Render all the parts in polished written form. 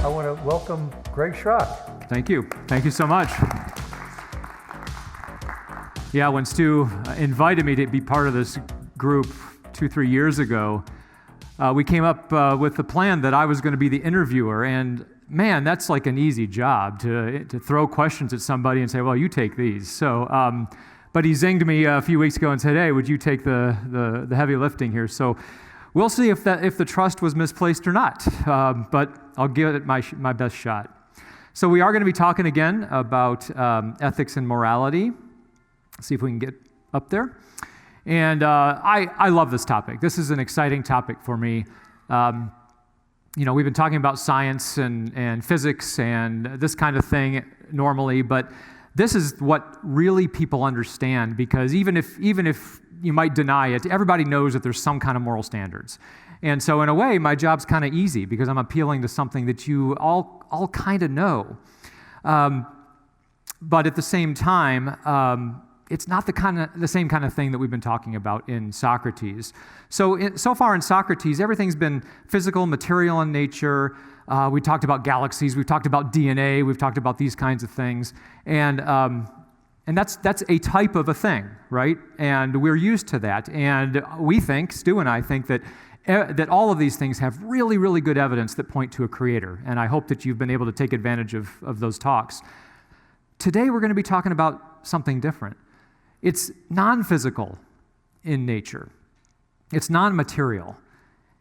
I want to welcome Greg Schrock. Thank you. Thank you so much. Yeah, when Stu invited me to be part of this group 2-3 years ago, we came up with the plan that I was going to be the interviewer. And man, that's like an easy job to throw questions at somebody and say, well, you take these. So, but he zinged me a few weeks ago and said, hey, would you take the heavy lifting here? So we'll see if the trust was misplaced or not, but I'll give it my best shot. So we are going to be talking again about ethics and morality. See if we can get up there. And I love this topic. This is an exciting topic for me. We've been talking about science and physics and this kind of thing normally, but this is what really people understand, because even if you might deny it, everybody knows that there's some kind of moral standards. And so in a way, my job's kind of easy because I'm appealing to something that you all kind of know. But at the same time, it's not the same kind of thing that we've been talking about in Socrates. So far in Socrates, everything's been physical, material in nature. We talked about galaxies. We've talked about DNA. We've talked about these kinds of things. And that's a type of a thing, right? And we're used to that. And we think, Stu and I think, that all of these things have really, really good evidence that point to a creator. And I hope that you've been able to take advantage of those talks. Today, we're going to be talking about something different. It's non-physical in nature. It's non-material.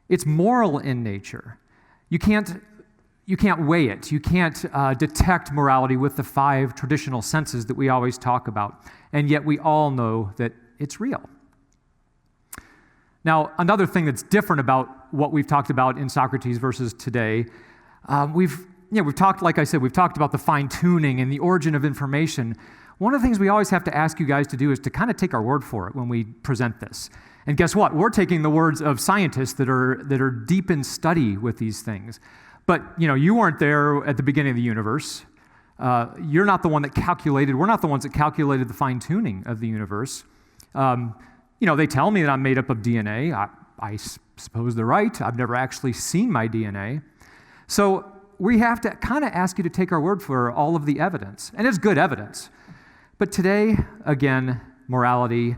It's moral in nature. You can't weigh it. You can't detect morality with the 5 traditional senses that we always talk about. And yet we all know that it's real. Now, another thing that's different about what we've talked about in Socrates versus today, we've talked, like I said, we've talked about the fine-tuning and the origin of information. One of the things we always have to ask you guys to do is to kind of take our word for it when we present this. And guess what? We're taking the words of scientists that are deep in study with these things. But, you weren't there at the beginning of the universe. You're not the one that calculated, we're not the ones that calculated the fine-tuning of the universe. They tell me that I'm made up of DNA. I suppose they're right. I've never actually seen my DNA. So we have to kind of ask you to take our word for all of the evidence. And it's good evidence. But today, again, morality,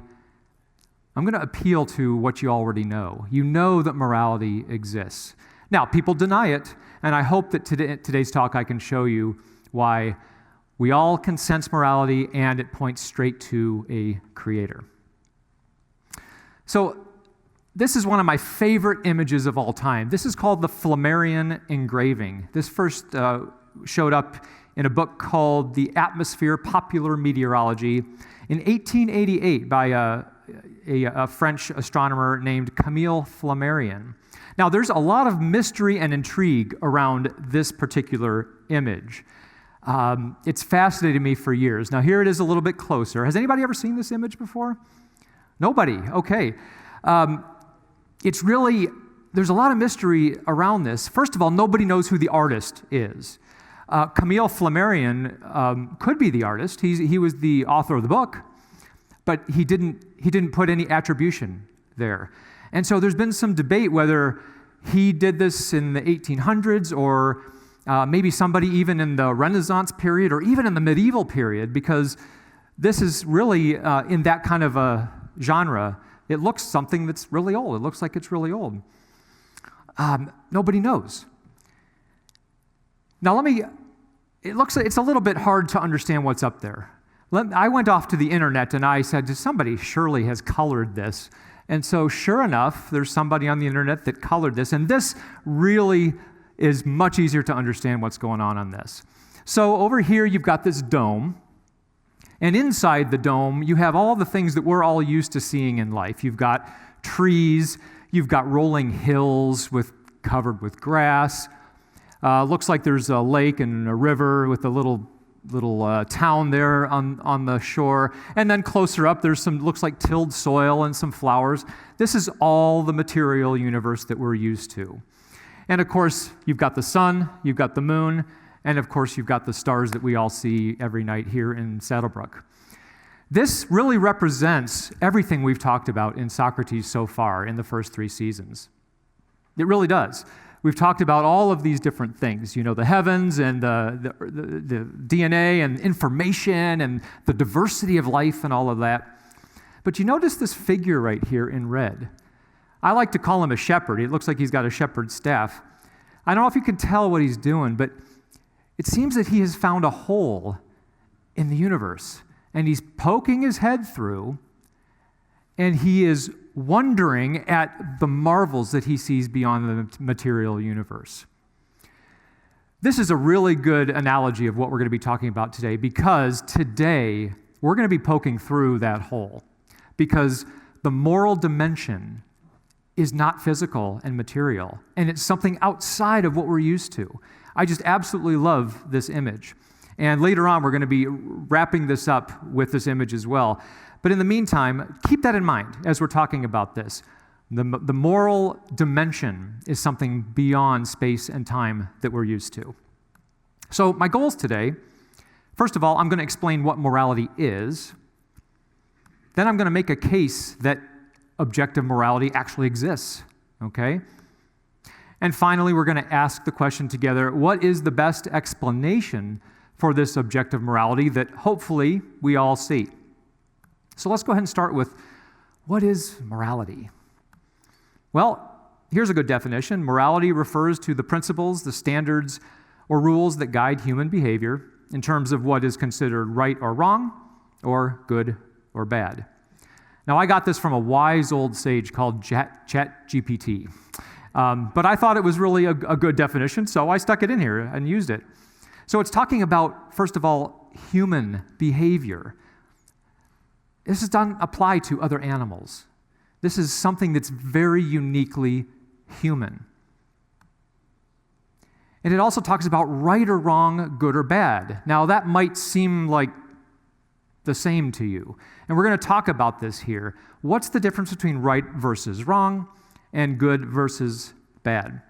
I'm going to appeal to what you already know. You know that morality exists. Now, people deny it, and I hope that today's talk I can show you why we all can sense morality and it points straight to a creator. So this is one of my favorite images of all time. This is called the Flammarion engraving. This first showed up in a book called The Atmosphere, Popular Meteorology in 1888 by a French astronomer named Camille Flammarion. Now, there's a lot of mystery and intrigue around this particular image. It's fascinated me for years. Now, here it is a little bit closer. Has anybody ever seen this image before? Nobody? Okay. There's a lot of mystery around this. First of all, nobody knows who the artist is. Camille Flammarion could be the artist. He was the author of the book, but he didn't put any attribution there. And so there's been some debate whether he did this in the 1800s or maybe somebody even in the Renaissance period or even in the medieval period, because this is really in that kind of a genre. It looks something that's really old. It looks like it's really old. Nobody knows. Now it's a little bit hard to understand what's up there. I went off to the internet and I said, somebody surely has colored this. And so sure enough, there's somebody on the internet that colored this. And this really is much easier to understand what's going on this. So over here, you've got this dome. And inside the dome, you have all the things that we're all used to seeing in life. You've got trees. You've got rolling hills covered with grass. Looks like there's a lake and a river with a little town there on the shore. And then closer up, looks like tilled soil and some flowers. This is all the material universe that we're used to. And of course, you've got the sun, you've got the moon, and of course, you've got the stars that we all see every night here in SaddleBrooke. This really represents everything we've talked about in Socrates so far in the first 3 seasons. It really does. We've talked about all of these different things, the heavens and the DNA and information and the diversity of life and all of that. But you notice this figure right here in red. I like to call him a shepherd. It looks like he's got a shepherd's staff. I don't know if you can tell what he's doing, but it seems that he has found a hole in the universe, and he's poking his head through, and he is wondering at the marvels that he sees beyond the material universe. This is a really good analogy of what we're going to be talking about today, because today we're going to be poking through that hole, because the moral dimension is not physical and material, and it's something outside of what we're used to. I just absolutely love this image. And later on, we're going to be wrapping this up with this image as well. But in the meantime, keep that in mind as we're talking about this. The moral dimension is something beyond space and time that we're used to. So my goals today, first of all, I'm going to explain what morality is. Then I'm going to make a case that objective morality actually exists, okay? And finally, we're going to ask the question together, what is the best explanation for this objective morality that hopefully we all see? So let's go ahead and start with, what is morality? Well, here's a good definition. Morality refers to the principles, the standards, or rules that guide human behavior in terms of what is considered right or wrong, or good or bad. Now, I got this from a wise old sage called ChatGPT. But I thought it was really a good definition, so I stuck it in here and used it. So it's talking about, first of all, human behavior. This doesn't apply to other animals. This is something that's very uniquely human. And it also talks about right or wrong, good or bad. Now, that might seem like the same to you. And we're going to talk about this here. What's the difference between right versus wrong and good versus bad?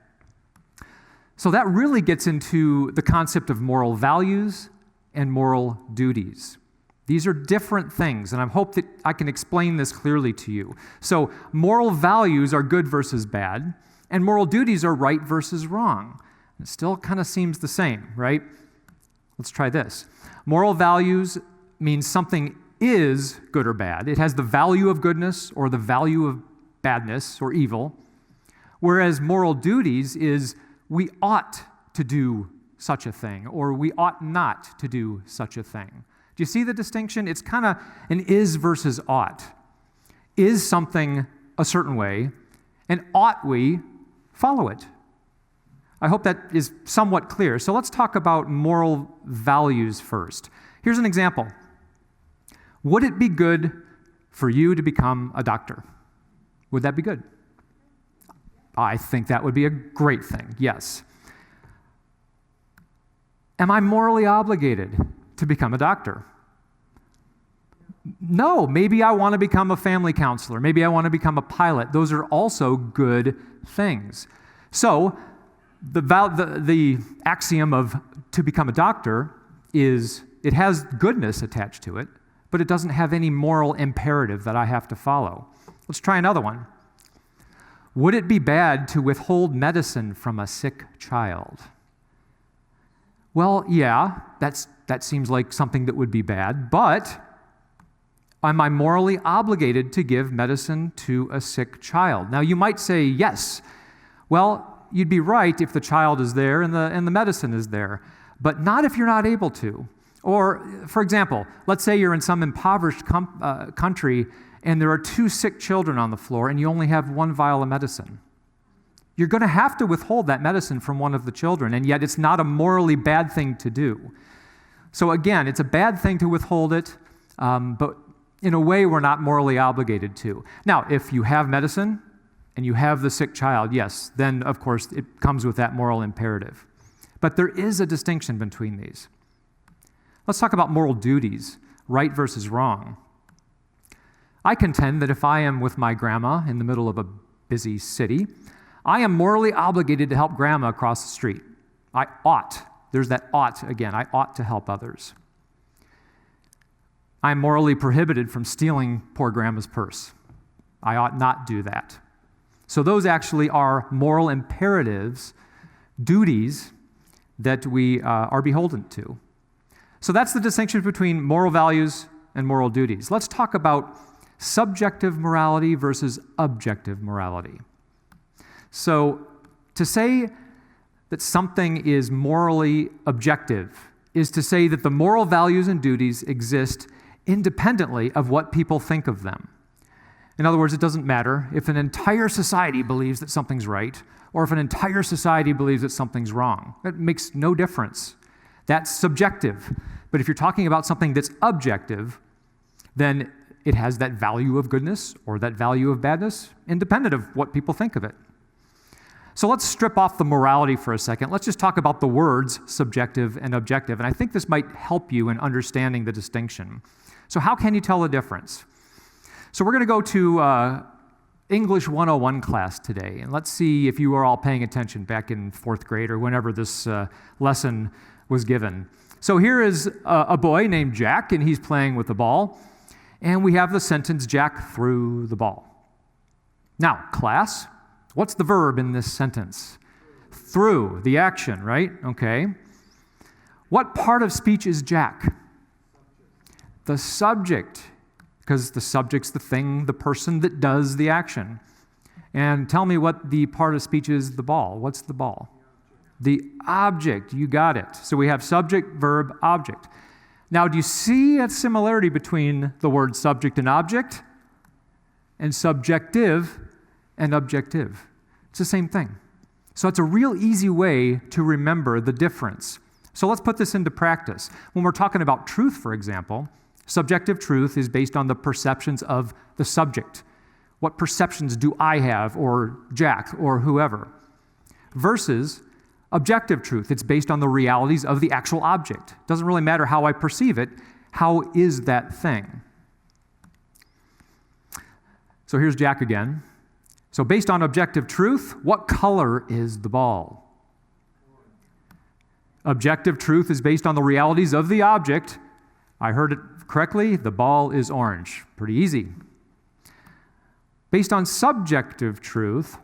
So that really gets into the concept of moral values and moral duties. These are different things, and I hope that I can explain this clearly to you. So moral values are good versus bad, and moral duties are right versus wrong. It still kind of seems the same, right? Let's try this. Moral values means something is good or bad. It has the value of goodness or the value of badness or evil, whereas moral duties is we ought to do such a thing or we ought not to do such a thing. Do you see the distinction? It's kind of an is versus ought. Is something a certain way, and ought we follow it? I hope that is somewhat clear. So let's talk about moral values first. Here's an example. Would it be good for you to become a doctor? Would that be good? I think that would be a great thing, yes. Am I morally obligated to become a doctor? No, maybe I want to become a family counselor. Maybe I want to become a pilot. Those are also good things. So the axiom of to become a doctor is it has goodness attached to it, but it doesn't have any moral imperative that I have to follow. Let's try another one. Would it be bad to withhold medicine from a sick child? Well, yeah, that seems like something that would be bad, but am I morally obligated to give medicine to a sick child? Now, you might say yes. Well, you'd be right if the child is there and the medicine is there, but not if you're not able to. Or, for example, let's say you're in some impoverished country and there are 2 sick children on the floor and you only have 1 vial of medicine. You're going to have to withhold that medicine from one of the children, and yet it's not a morally bad thing to do. So again, it's a bad thing to withhold it, but in a way we're not morally obligated to. Now, if you have medicine and you have the sick child, yes, then of course it comes with that moral imperative. But there is a distinction between these. Let's talk about moral duties, right versus wrong. I contend that if I am with my grandma in the middle of a busy city, I am morally obligated to help grandma across the street. I ought. There's that ought again. I ought to help others. I am morally prohibited from stealing poor grandma's purse. I ought not do that. So those actually are moral imperatives, duties that we are beholden to. So that's the distinction between moral values and moral duties. Let's talk about subjective morality versus objective morality. So to say that something is morally objective is to say that the moral values and duties exist independently of what people think of them. In other words, it doesn't matter if an entire society believes that something's right or if an entire society believes that something's wrong. It makes no difference. That's subjective. But if you're talking about something that's objective, then it has that value of goodness or that value of badness, independent of what people think of it. So let's strip off the morality for a second. Let's just talk about the words subjective and objective. And I think this might help you in understanding the distinction. So how can you tell the difference? So we're going to go to English 101 class today. And let's see if you were all paying attention back in fourth grade or whenever this lesson was given. So here is a boy named Jack, and he's playing with the ball. And we have the sentence, Jack threw the ball. Now, class, what's the verb in this sentence? Threw, the action, right? Okay. What part of speech is Jack? The subject, because the subject's the thing, the person that does the action. And tell me what the part of speech is, the ball. What's the ball? The object, you got it. So we have subject, verb, object. Now, do you see a similarity between the word subject and object and subjective and objective? It's the same thing. So it's a real easy way to remember the difference. So let's put this into practice. When we're talking about truth, for example, subjective truth is based on the perceptions of the subject. What perceptions do I have, or Jack, or whoever? Versus objective truth, it's based on the realities of the actual object. It doesn't really matter how I perceive it. How is that thing? So here's Jack again. So based on objective truth, what color is the ball? Objective truth is based on the realities of the object. I heard it correctly. The ball is orange. Pretty easy. Based on subjective truth,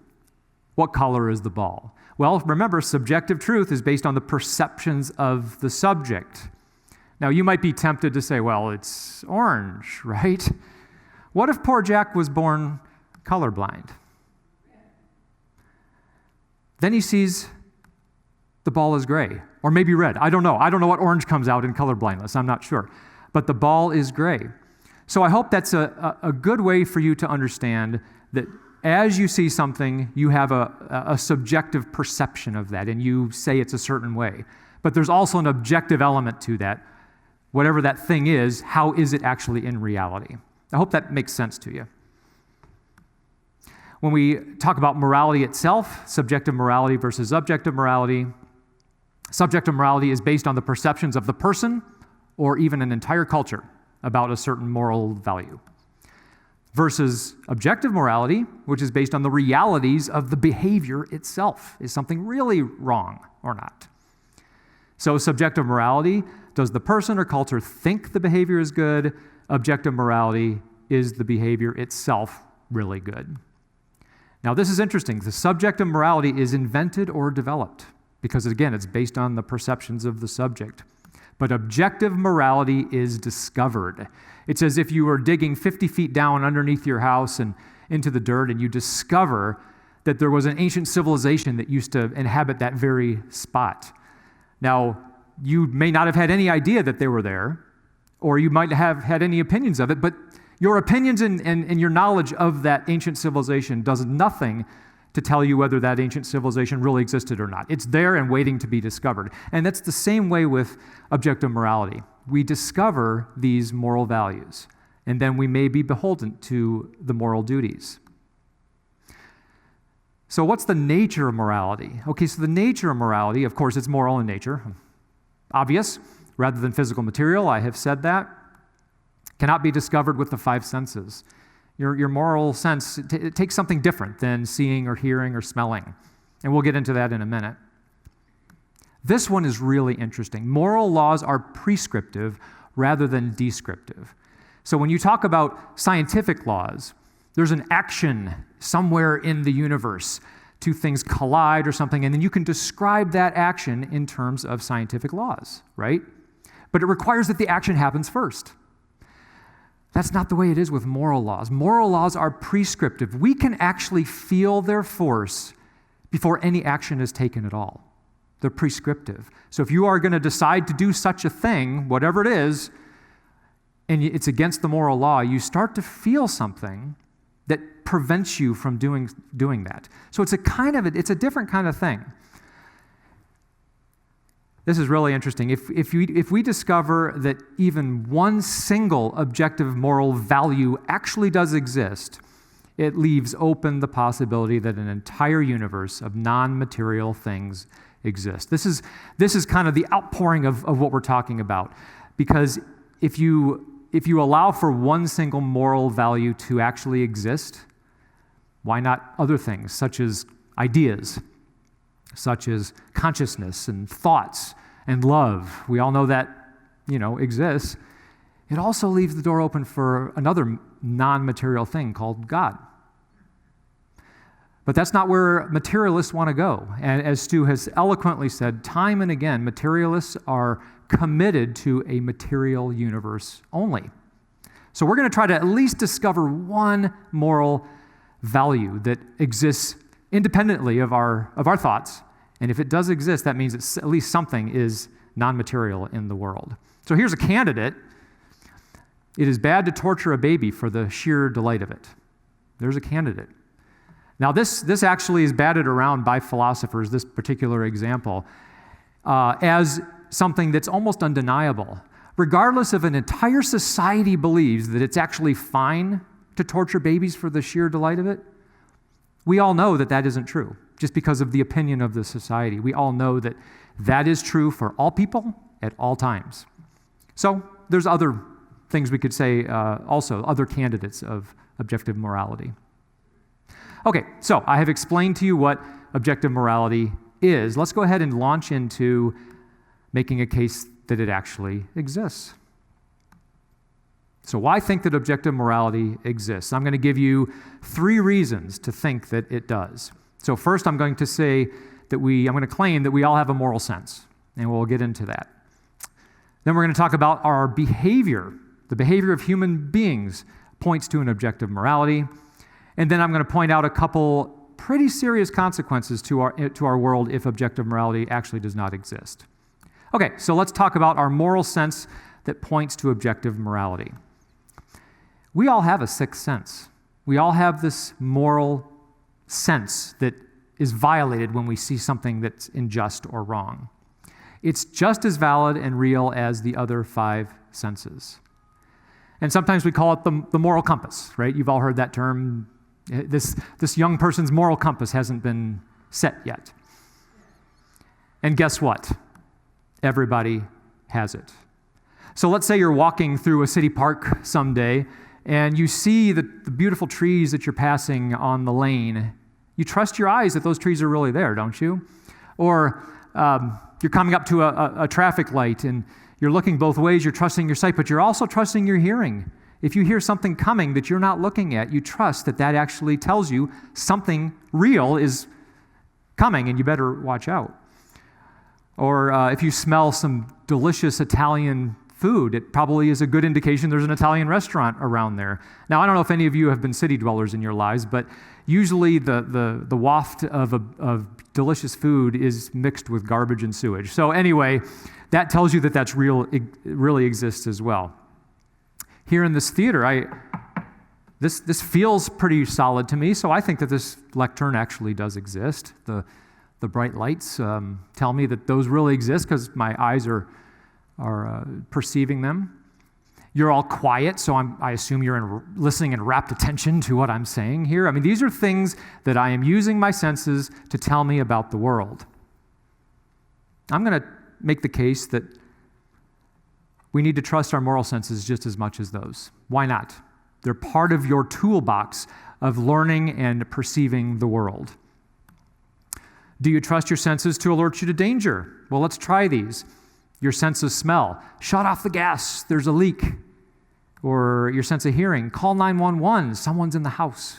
what color is the ball? Well, remember, subjective truth is based on the perceptions of the subject. Now, you might be tempted to say, well, it's orange, right? What if poor Jack was born colorblind? Then he sees the ball is gray, or maybe red. I don't know. I don't know what orange comes out in colorblindness. I'm not sure. But the ball is gray. So I hope that's a good way for you to understand that as you see something, you have a subjective perception of that, and you say it's a certain way. But there's also an objective element to that. Whatever that thing is, how is it actually in reality? I hope that makes sense to you. When we talk about morality itself, subjective morality versus objective morality, subjective morality is based on the perceptions of the person or even an entire culture about a certain moral value. Versus objective morality, which is based on the realities of the behavior itself. Is something really wrong or not? So subjective morality, does the person or culture think the behavior is good? Objective morality, is the behavior itself really good? Now this is interesting. The subjective morality is invented or developed because, again, it's based on the perceptions of the subject. But objective morality is discovered. It's as if you were digging 50 feet down underneath your house and into the dirt, and you discover that there was an ancient civilization that used to inhabit that very spot. Now, you may not have had any idea that they were there, or you might have had any opinions of it, but your opinions and your knowledge of that ancient civilization does nothing to tell you whether that ancient civilization really existed or not. It's there and waiting to be discovered. And that's the same way with objective morality. We discover these moral values, and then we may be beholden to the moral duties. So what's the nature of morality? Okay, so the nature of morality, of course, it's moral in nature. Obvious, rather than physical material, I have said that. Cannot be discovered with the five senses. Your moral sense, it takes something different than seeing or hearing or smelling. And we'll get into that in a minute. This one is really interesting. Moral laws are prescriptive rather than descriptive. So when you talk about scientific laws, There's an action somewhere in the universe. Two things collide or something, and then you can describe that action in terms of scientific laws, right? But it requires that the action happens first. That's not the way it is with moral laws. Moral laws are prescriptive. We can actually feel their force before any action is taken at all. They're prescriptive. So if you are going to decide to do such a thing, whatever it is, and it's against the moral law, you start to feel something that prevents you from doing that. So it's a different kind of thing. This is really interesting. If we discover that even one single objective moral value actually does exist, it leaves open the possibility that an entire universe of non-material things exists. This is kind of the outpouring of what we're talking about. Because if you allow for one single moral value to actually exist, why not other things, such as ideas, such as consciousness and thoughts and love? We all know that, exists. It also leaves the door open for another non-material thing called God. But that's not where materialists want to go. And as Stu has eloquently said, time and again, materialists are committed to a material universe only. So we're going to try to at least discover one moral value that exists independently of our thoughts. And if it does exist, that means it's at least something is non-material in the world. So here's a candidate. It is bad to torture a baby for the sheer delight of it. There's a candidate. Now this actually is batted around by philosophers, this particular example, as something that's almost undeniable. Regardless if an entire society believes that it's actually fine to torture babies for the sheer delight of it, we all know that isn't true, just because of the opinion of the society. We all know that is true for all people at all times. So there's other things we could say also, other candidates of objective morality. Okay, so I have explained to you what objective morality is. Let's go ahead and launch into making a case that it actually exists. So why think that objective morality exists? I'm going to give you 3 reasons to think that it does. So first, I'm going to claim that we all have a moral sense, and we'll get into that. Then we're going to talk about our behavior. The behavior of human beings points to an objective morality. And then I'm going to point out a couple pretty serious consequences to our world if objective morality actually does not exist. Okay, so let's talk about our moral sense that points to objective morality. We all have a sixth sense. We all have this moral sense that is violated when we see something that's unjust or wrong. It's just as valid and real as the other 5 senses. And sometimes we call it the moral compass, right? You've all heard that term. This young person's moral compass hasn't been set yet. And guess what? Everybody has it. So let's say you're walking through a city park someday and you see the beautiful trees that you're passing on the lane. You trust your eyes that those trees are really there, don't you? Or you're coming up to a traffic light and you're looking both ways, you're trusting your sight, but you're also trusting your hearing. If you hear something coming that you're not looking at, you trust that actually tells you something real is coming and you better watch out. Or if you smell some delicious Italian food, it probably is a good indication there's an Italian restaurant around there. Now, I don't know if any of you have been city dwellers in your lives, but usually the waft of delicious food is mixed with garbage and sewage. So anyway, that tells you that that's real. It really exists as well. Here in this theater, this feels pretty solid to me, so I think that this lectern actually does exist. The bright lights tell me that those really exist because my eyes are perceiving them. You're all quiet, so I assume you're listening in rapt attention to what I'm saying here. I mean, these are things that I am using my senses to tell me about the world. I'm going to make the case that we need to trust our moral senses just as much as those. Why not? They're part of your toolbox of learning and perceiving the world. Do you trust your senses to alert you to danger? Well, let's try these. Your sense of smell. Shut off the gas. There's a leak. Or your sense of hearing, call 911, someone's in the house.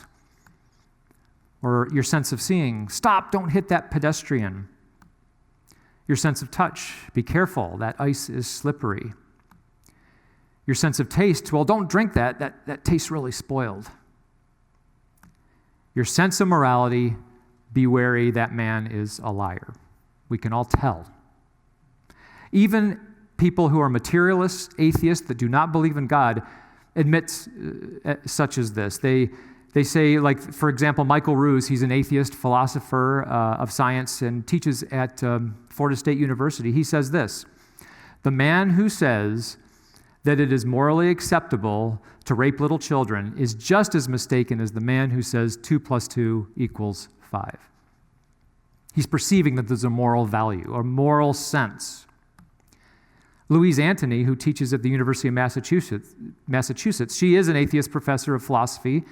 Or your sense of seeing, stop, don't hit that pedestrian. Your sense of touch, be careful, that ice is slippery. Your sense of taste, well, don't drink that tastes really spoiled. Your sense of morality, be wary, that man is a liar. We can all tell. Even people who are materialists, atheists, that do not believe in God, admit such as this. They say, like, for example, Michael Ruse, he's an atheist philosopher of science and teaches at Florida State University. He says this: the man who says that it is morally acceptable to rape little children is just as mistaken as the man who says 2 + 2 = 5. He's perceiving that there's a moral value, a moral sense. Louise Antony, who teaches at the University of Massachusetts, she is an atheist professor of philosophy,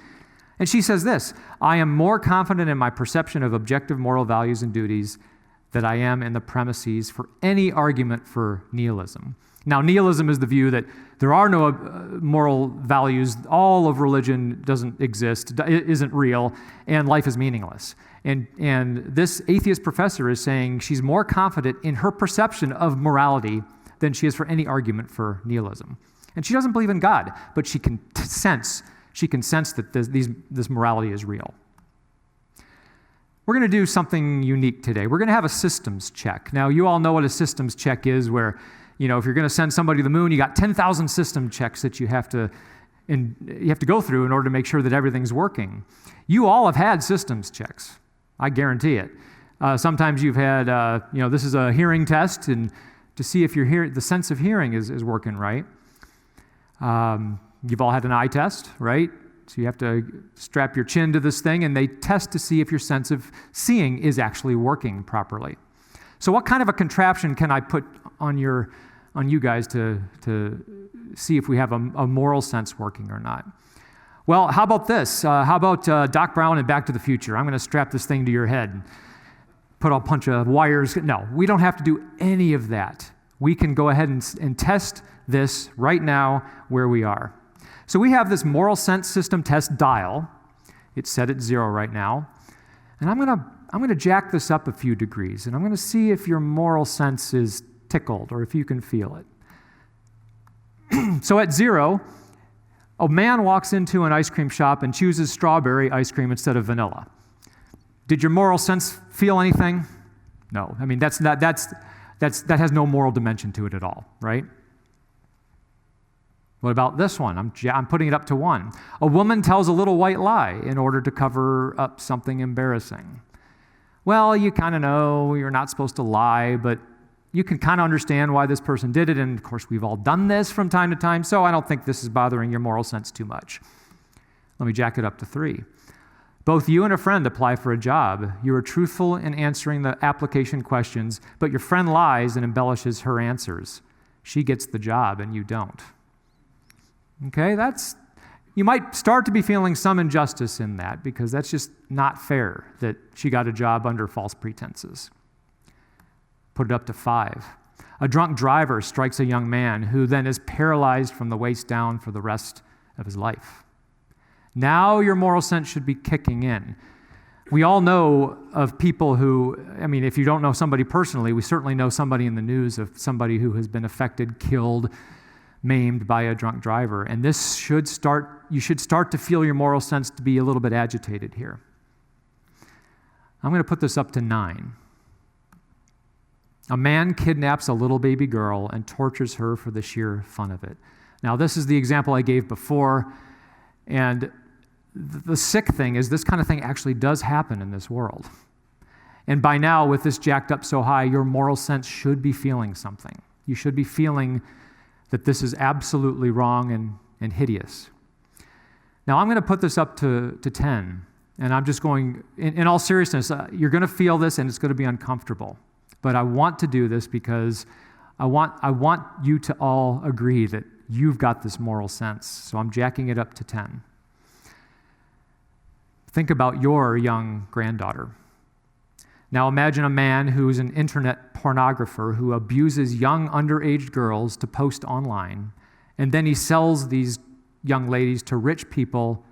and she says this: I am more confident in my perception of objective moral values and duties than I am in the premises for any argument for nihilism. Now, nihilism is the view that there are no moral values, all of religion doesn't exist, isn't real, and life is meaningless. And this atheist professor is saying she's more confident in her perception of morality than she is for any argument for nihilism. And she doesn't believe in God, but she can sense that this morality is real. We're going to do something unique today. We're going to have a systems check. Now, you all know what a systems check is, where, if you're going to send somebody to the moon, you got 10,000 system checks that you have to go through in order to make sure that everything's working. You all have had systems checks. I guarantee it. Sometimes you've had, this is a hearing test, and to see if the sense of hearing is working right. You've all had an eye test, right? So you have to strap your chin to this thing, and they test to see if your sense of seeing is actually working properly. So what kind of a contraption can I put on you guys to see if we have a moral sense working or not? Well, how about this? How about Doc Brown and Back to the Future? I'm going to strap this thing to your head, put a bunch of wires. No, we don't have to do any of that. We can go ahead and test this right now where we are. So we have this moral sense system test dial. It's set at 0 right now. And I'm going to jack this up a few degrees, and I'm going to see if your moral sense is tickled or if you can feel it. So at 0, a man walks into an ice cream shop and chooses strawberry ice cream instead of vanilla. Did your moral sense feel anything? No. I mean, that has no moral dimension to it at all, right? What about this one? I'm putting it up to 1. A woman tells a little white lie in order to cover up something embarrassing. Well, you kind of know you're not supposed to lie, but you can kind of understand why this person did it, and of course we've all done this from time to time, so I don't think this is bothering your moral sense too much. Let me jack it up to 3. Both you and a friend apply for a job. You are truthful in answering the application questions, but your friend lies and embellishes her answers. She gets the job and you don't. Okay, you might start to be feeling some injustice in that, because that's just not fair that she got a job under false pretenses. Put it up to 5. A drunk driver strikes a young man who then is paralyzed from the waist down for the rest of his life. Now your moral sense should be kicking in. We all know of people who, if you don't know somebody personally, we certainly know somebody in the news of somebody who has been affected, killed, maimed by a drunk driver. And you should start to feel your moral sense to be a little bit agitated here. I'm going to put this up to 9. A man kidnaps a little baby girl and tortures her for the sheer fun of it. Now, this is the example I gave before, and the sick thing is this kind of thing actually does happen in this world. And by now, with this jacked up so high, your moral sense should be feeling something. You should be feeling that this is absolutely wrong and hideous. Now, I'm going to put this up to 10, and I'm just going, in all seriousness, you're going to feel this, and it's going to be uncomfortable. But I want to do this because I want you to all agree that you've got this moral sense. So I'm jacking it up to 10. Think about your young granddaughter. Now imagine a man who's an internet pornographer who abuses young underage girls to post online, and then he sells these young ladies to rich people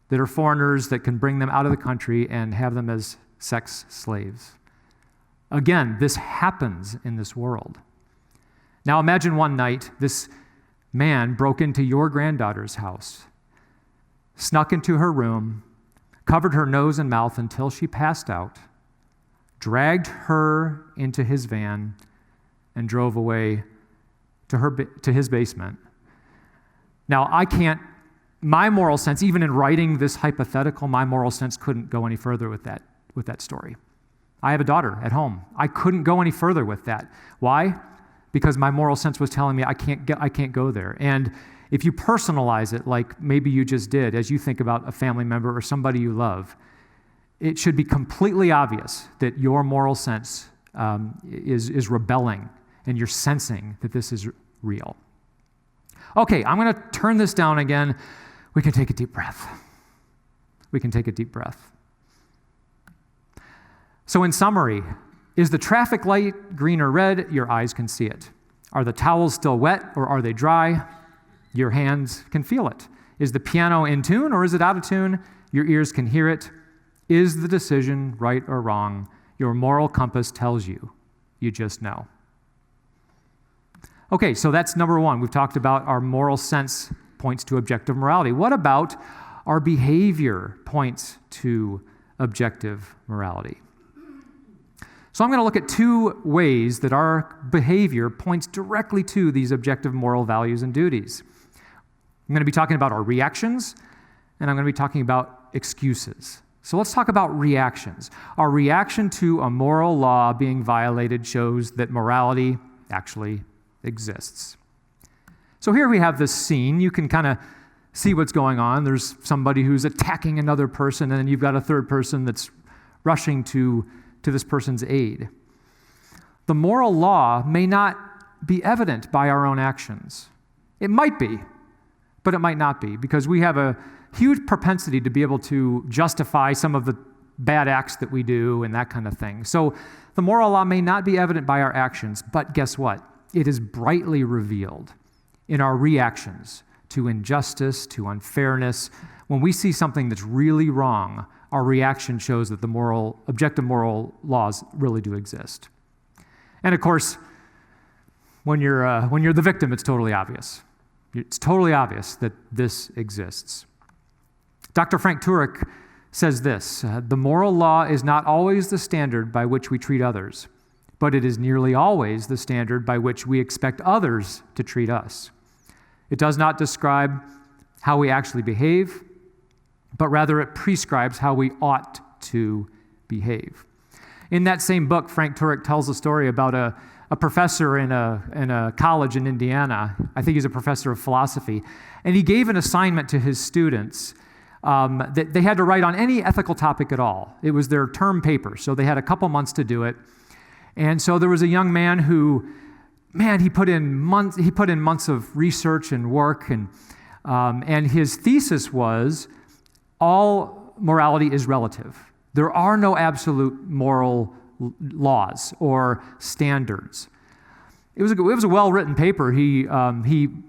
that are foreigners that can bring them out of the country and have them as sex slaves. Again, this happens in this world. Now imagine one night this man broke into your granddaughter's house, snuck into her room, covered her nose and mouth until she passed out, dragged her into his van, and drove away to his basement. Now, my moral sense, even in writing this hypothetical, my moral sense couldn't go any further with that story. I have a daughter at home. I couldn't go any further with that. Why? Because my moral sense was telling me I can't go there. And if you personalize it like maybe you just did, as you think about a family member or somebody you love, it should be completely obvious that your moral sense is rebelling and you're sensing that this is real. Okay, I'm going to turn this down again. We can take a deep breath. We can take a deep breath. So in summary, is the traffic light green or red? Your eyes can see it. Are the towels still wet or are they dry? Your hands can feel it. Is the piano in tune or is it out of tune? Your ears can hear it. Is the decision right or wrong? Your moral compass tells you. You just know. Okay, so that's number one. We've talked about our moral sense points to objective morality. What about our behavior points to objective morality? So I'm going to look at two ways that our behavior points directly to these objective moral values and duties. I'm going to be talking about our reactions, and I'm going to be talking about excuses. So let's talk about reactions. Our reaction to a moral law being violated shows that morality actually exists. So here we have this scene. You can kind of see what's going on. There's somebody who's attacking another person, and then you've got a third person that's rushing to this person's aid. The moral law may not be evident by our own actions. It might be, but it might not be, because we have a huge propensity to be able to justify some of the bad acts that we do and that kind of thing. So the moral law may not be evident by our actions, but guess what? It is brightly revealed in our reactions to injustice, to unfairness. When we see something that's really wrong, our reaction shows that the objective moral laws really do exist. And of course, when you're the victim, it's totally obvious. It's totally obvious that this exists. Dr. Frank Turek says this, the moral law is not always the standard by which we treat others, but it is nearly always the standard by which we expect others to treat us. It does not describe how we actually behave, but rather it prescribes how we ought to behave. In that same book, Frank Turek tells a story about a professor in a college in Indiana. I think he's a professor of philosophy. And he gave an assignment to his students that they had to write on any ethical topic at all. It was their term paper, so they had a couple months to do it. And so there was a young man who, he put in months of research and work, and his thesis was, all morality is relative. There are no absolute moral laws or standards. It was a well-written paper. He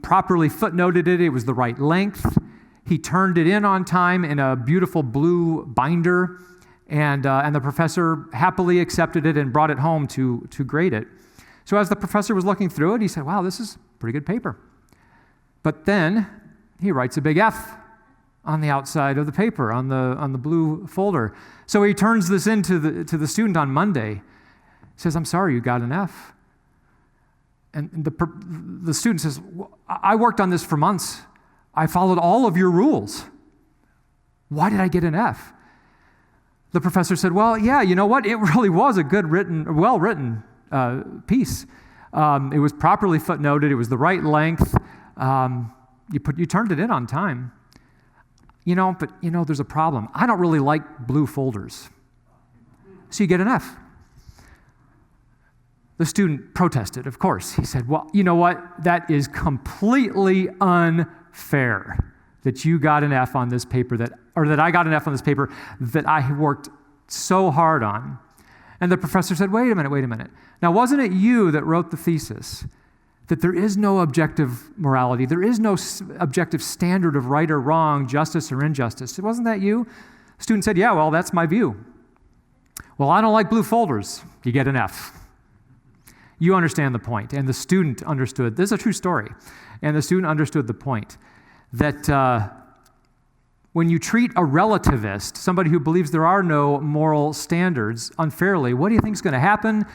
properly footnoted it. It was the right length. He turned it in on time in a beautiful blue binder, and the professor happily accepted it and brought it home to grade it. So as the professor was looking through it, he said, wow, this is a pretty good paper. But then he writes a big F on the outside of the paper, on the blue folder. So he turns this in to the student on Monday, says, I'm sorry, you got an F. And the student says, well, I worked on this for months. I followed all of your rules. Why did I get an F? The professor said, well, yeah, you know what? It really was a well-written piece. It was properly footnoted. It was the right length. You turned it in on time. But there's a problem. I don't really like blue folders. So you get an F. The student protested, of course. He said, well, you know what? That is completely unfair that you got an F on this paper that I got an F on this paper that I worked so hard on. And the professor said, wait a minute. Now, wasn't it you that wrote the thesis that there is no objective morality. There is no objective standard of right or wrong, justice or injustice. Wasn't that you? The student said, yeah, well, that's my view. Well, I don't like blue folders. You get an F. You understand the point. And the student understood. This is a true story. And the student understood the point that when you treat a relativist, somebody who believes there are no moral standards, unfairly, what do you think is going to happen?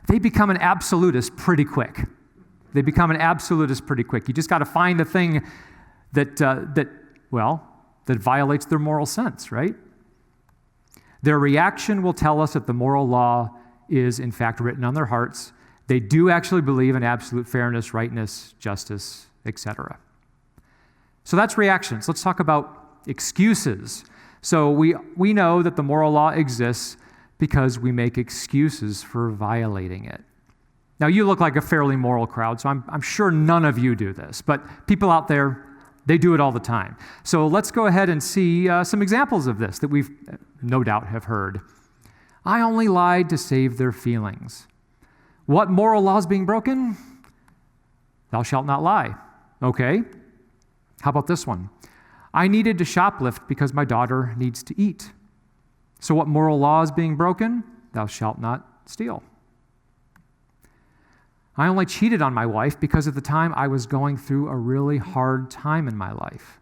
They become an absolutist pretty quick. You just got to find the thing that violates their moral sense, right? Their reaction will tell us that the moral law is, in fact, written on their hearts. They do actually believe in absolute fairness, rightness, justice, etc. So that's reactions. Let's talk about excuses. So we know that the moral law exists because we make excuses for violating it. Now, you look like a fairly moral crowd, so I'm sure none of you do this, but people out there, they do it all the time. So let's go ahead and see some examples of this that we've no doubt have heard. I only lied to save their feelings. What moral law is being broken? Thou shalt not lie. Okay. How about this one? I needed to shoplift because my daughter needs to eat. So what moral law is being broken? Thou shalt not steal. I only cheated on my wife because at the time I was going through a really hard time in my life.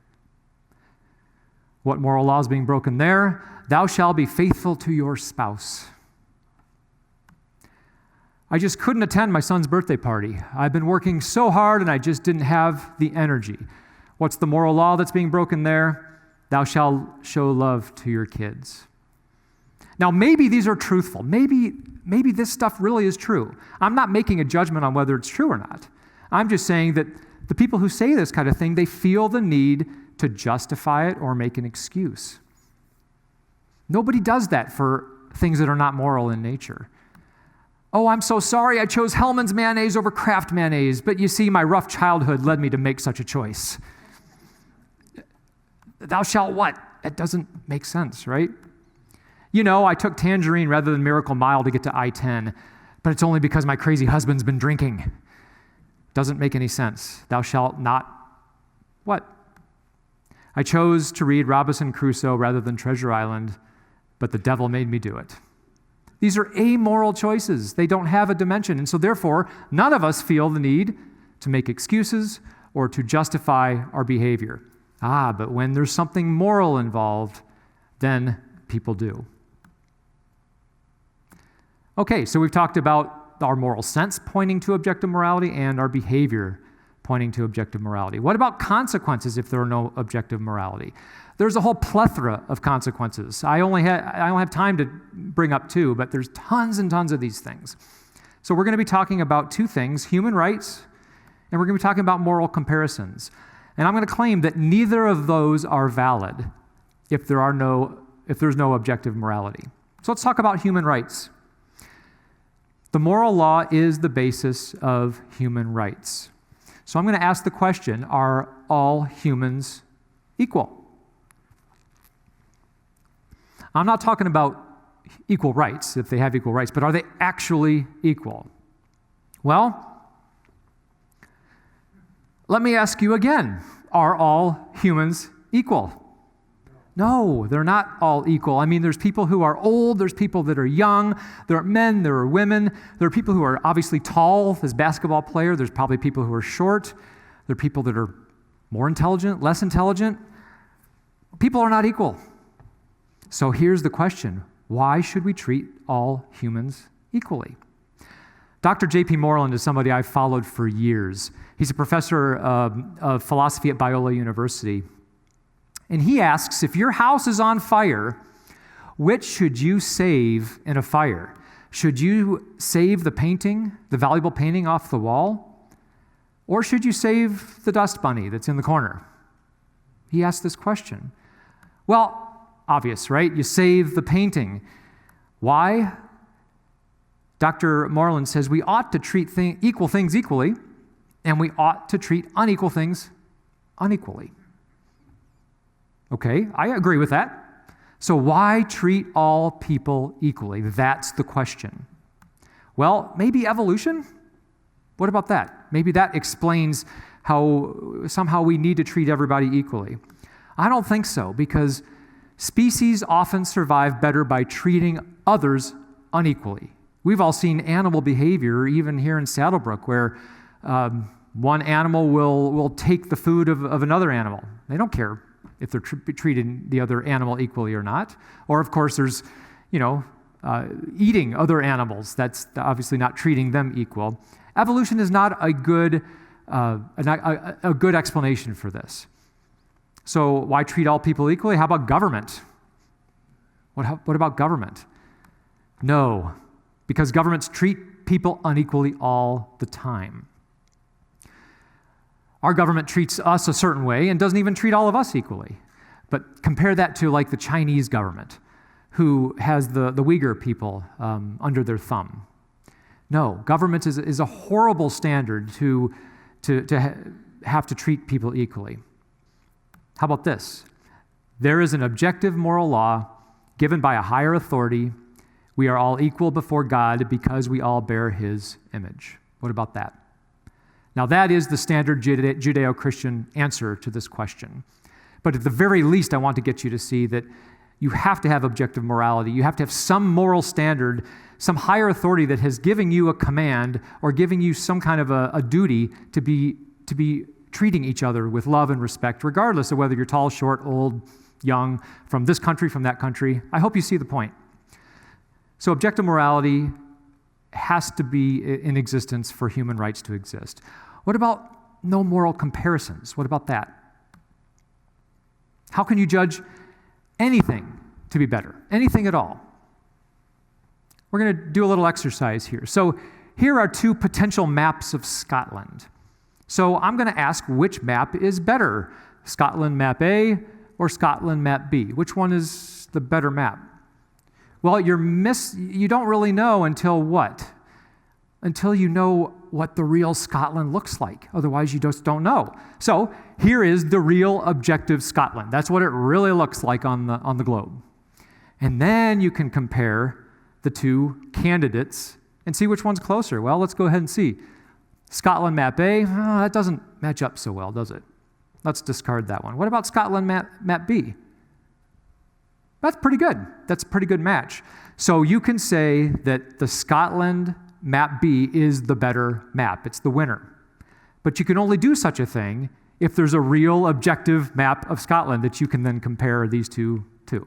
What moral law is being broken there? Thou shalt be faithful to your spouse. I just couldn't attend my son's birthday party. I've been working so hard and I just didn't have the energy. What's the moral law that's being broken there? Thou shalt show love to your kids. Now, maybe these are truthful. Maybe this stuff really is true. I'm not making a judgment on whether it's true or not. I'm just saying that the people who say this kind of thing, they feel the need to justify it or make an excuse. Nobody does that for things that are not moral in nature. Oh, I'm so sorry I chose Hellmann's mayonnaise over Kraft mayonnaise, but you see, my rough childhood led me to make such a choice. Thou shalt what? It doesn't make sense, right? You know, I took Tangerine rather than Miracle Mile to get to I-10, but it's only because my crazy husband's been drinking. Doesn't make any sense. Thou shalt not what? I chose to read Robinson Crusoe rather than Treasure Island, but the devil made me do it. These are amoral choices. They don't have a dimension, and so therefore, none of us feel the need to make excuses or to justify our behavior. But when there's something moral involved, then people do. Okay, so we've talked about our moral sense pointing to objective morality and our behavior pointing to objective morality. What about consequences if there are no objective morality? There's a whole plethora of consequences. I don't have time to bring up two, but there's tons and tons of these things. So we're going to be talking about two things, human rights, and we're going to be talking about moral comparisons. And I'm going to claim that neither of those are valid if there's no objective morality. So let's talk about human rights. The moral law is the basis of human rights. So I'm going to ask the question, are all humans equal? I'm not talking about equal rights, if they have equal rights, but are they actually equal? Well, let me ask you again, are all humans equal? No, they're not all equal. I mean, there's people who are old, there's people that are young, there are men, there are women, there are people who are obviously tall, this basketball player, there's probably people who are short, there are people that are more intelligent, less intelligent. People are not equal. So here's the question, why should we treat all humans equally? Dr. J.P. Moreland is somebody I've followed for years. He's a professor of philosophy at Biola University. And he asks, if your house is on fire, which should you save in a fire? Should you save the painting, the valuable painting off the wall? Or should you save the dust bunny that's in the corner? He asked this question. Well, obvious, right? You save the painting. Why? Dr. Moreland says we ought to treat equal things equally, and we ought to treat unequal things unequally. Okay, I agree with that. So why treat all people equally? That's the question. Well, maybe evolution? What about that? Maybe that explains how somehow we need to treat everybody equally. I don't think so, because species often survive better by treating others unequally. We've all seen animal behavior, even here in SaddleBrooke, where one animal will take the food of another animal. They don't care if they're treating the other animal equally or not. Or, of course, there's, eating other animals. That's obviously not treating them equal. Evolution is not a good explanation for this. So why treat all people equally? How about government? What about government? No, because governments treat people unequally all the time. Our government treats us a certain way and doesn't even treat all of us equally. But compare that to like the Chinese government, who has the Uyghur people under their thumb. No, government is a horrible standard to have to treat people equally. How about this? There is an objective moral law given by a higher authority. We are all equal before God because we all bear his image. What about that? Now, that is the standard Judeo-Christian answer to this question. But at the very least, I want to get you to see that you have to have objective morality. You have to have some moral standard, some higher authority that has given you a command or giving you some kind of a duty to be treating each other with love and respect, regardless of whether you're tall, short, old, young, from this country, from that country. I hope you see the point. So objective morality has to be in existence for human rights to exist. What about no moral comparisons? What about that? How can you judge anything to be better? Anything at all? We're going to do a little exercise here. So here are two potential maps of Scotland. So I'm going to ask which map is better, Scotland map A or Scotland map B. Which one is the better map? Well, you don't really know until what? Until you know what the real Scotland looks like. Otherwise, you just don't know. So here is the real objective Scotland. That's what it really looks like on the globe. And then you can compare the two candidates and see which one's closer. Well, let's go ahead and see. Scotland map A, that doesn't match up so well, does it? Let's discard that one. What about Scotland map B? That's pretty good. That's a pretty good match. So you can say that the Scotland map B is the better map. It's the winner. But you can only do such a thing if there's a real objective map of Scotland that you can then compare these two to.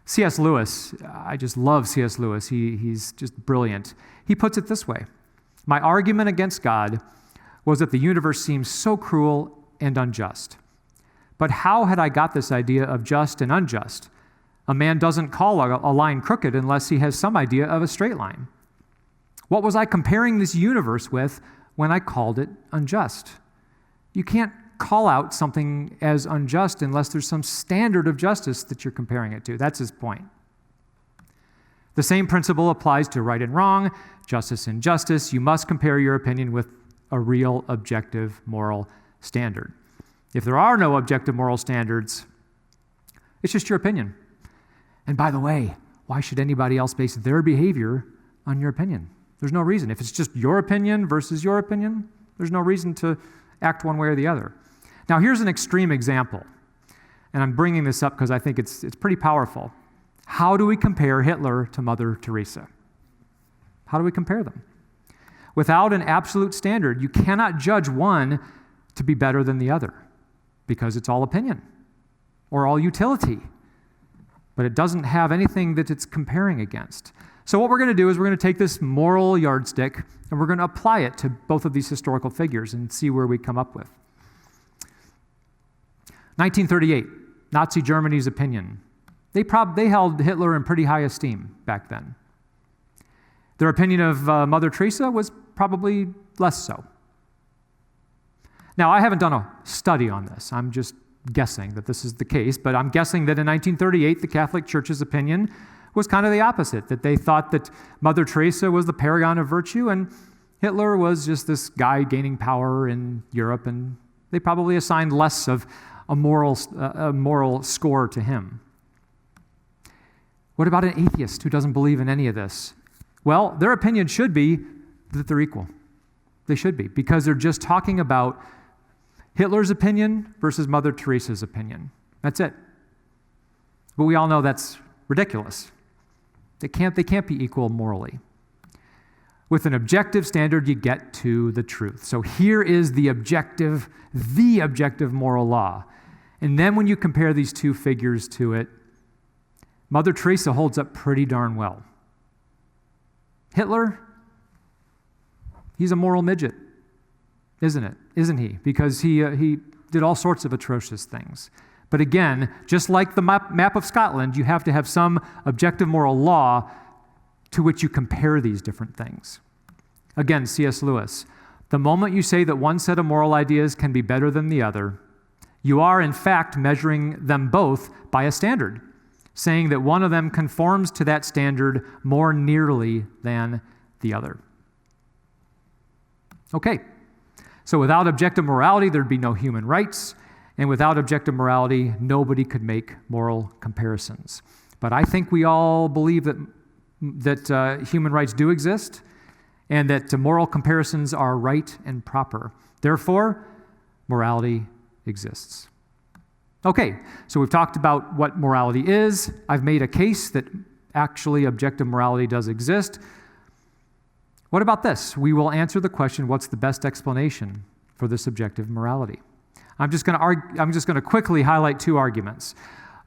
C.S. Lewis, I just love C.S. Lewis. He's just brilliant. He puts it this way. My argument against God was that the universe seems so cruel and unjust. But how had I got this idea of just and unjust? A man doesn't call a line crooked unless he has some idea of a straight line. What was I comparing this universe with when I called it unjust? You can't call out something as unjust unless there's some standard of justice that you're comparing it to. That's his point. The same principle applies to right and wrong, justice and injustice. You must compare your opinion with a real objective moral standard. If there are no objective moral standards, it's just your opinion. And by the way, why should anybody else base their behavior on your opinion? There's no reason. If it's just your opinion versus your opinion, there's no reason to act one way or the other. Now, here's an extreme example. And I'm bringing this up because I think it's pretty powerful. How do we compare Hitler to Mother Teresa? How do we compare them? Without an absolute standard, you cannot judge one to be better than the other because it's all opinion or all utility. But it doesn't have anything that it's comparing against. So what we're going to do is we're going to take this moral yardstick and we're going to apply it to both of these historical figures and see where we come up with. 1938, Nazi Germany's opinion. They held Hitler in pretty high esteem back then. Their opinion of Mother Teresa was probably less so. Now, I haven't done a study on this. I'm just guessing that this is the case, but I'm guessing that in 1938, the Catholic Church's opinion was kind of the opposite, that they thought that Mother Teresa was the paragon of virtue and Hitler was just this guy gaining power in Europe, and they probably assigned less of a moral score to him. What about an atheist who doesn't believe in any of this? Well, their opinion should be that they're equal. They should be, because they're just talking about Hitler's opinion versus Mother Teresa's opinion. That's it. But we all know that's ridiculous. They can't be equal morally. With an objective standard, you get to the truth. So here is the objective moral law. And then when you compare these two figures to it, Mother Teresa holds up pretty darn well. Hitler, he's a moral midget, isn't it? Isn't he? Because he did all sorts of atrocious things. But again, just like the map of Scotland, you have to have some objective moral law to which you compare these different things. Again, C.S. Lewis, the moment you say that one set of moral ideas can be better than the other, you are in fact measuring them both by a standard, saying that one of them conforms to that standard more nearly than the other. Okay, so without objective morality, there'd be no human rights, and without objective morality, nobody could make moral comparisons. But I think we all believe that human rights do exist, and that moral comparisons are right and proper. Therefore, morality exists. Okay, so we've talked about what morality is. I've made a case that actually objective morality does exist. What about this? We will answer the question, what's the best explanation for this objective morality? I'm just going to quickly highlight two arguments.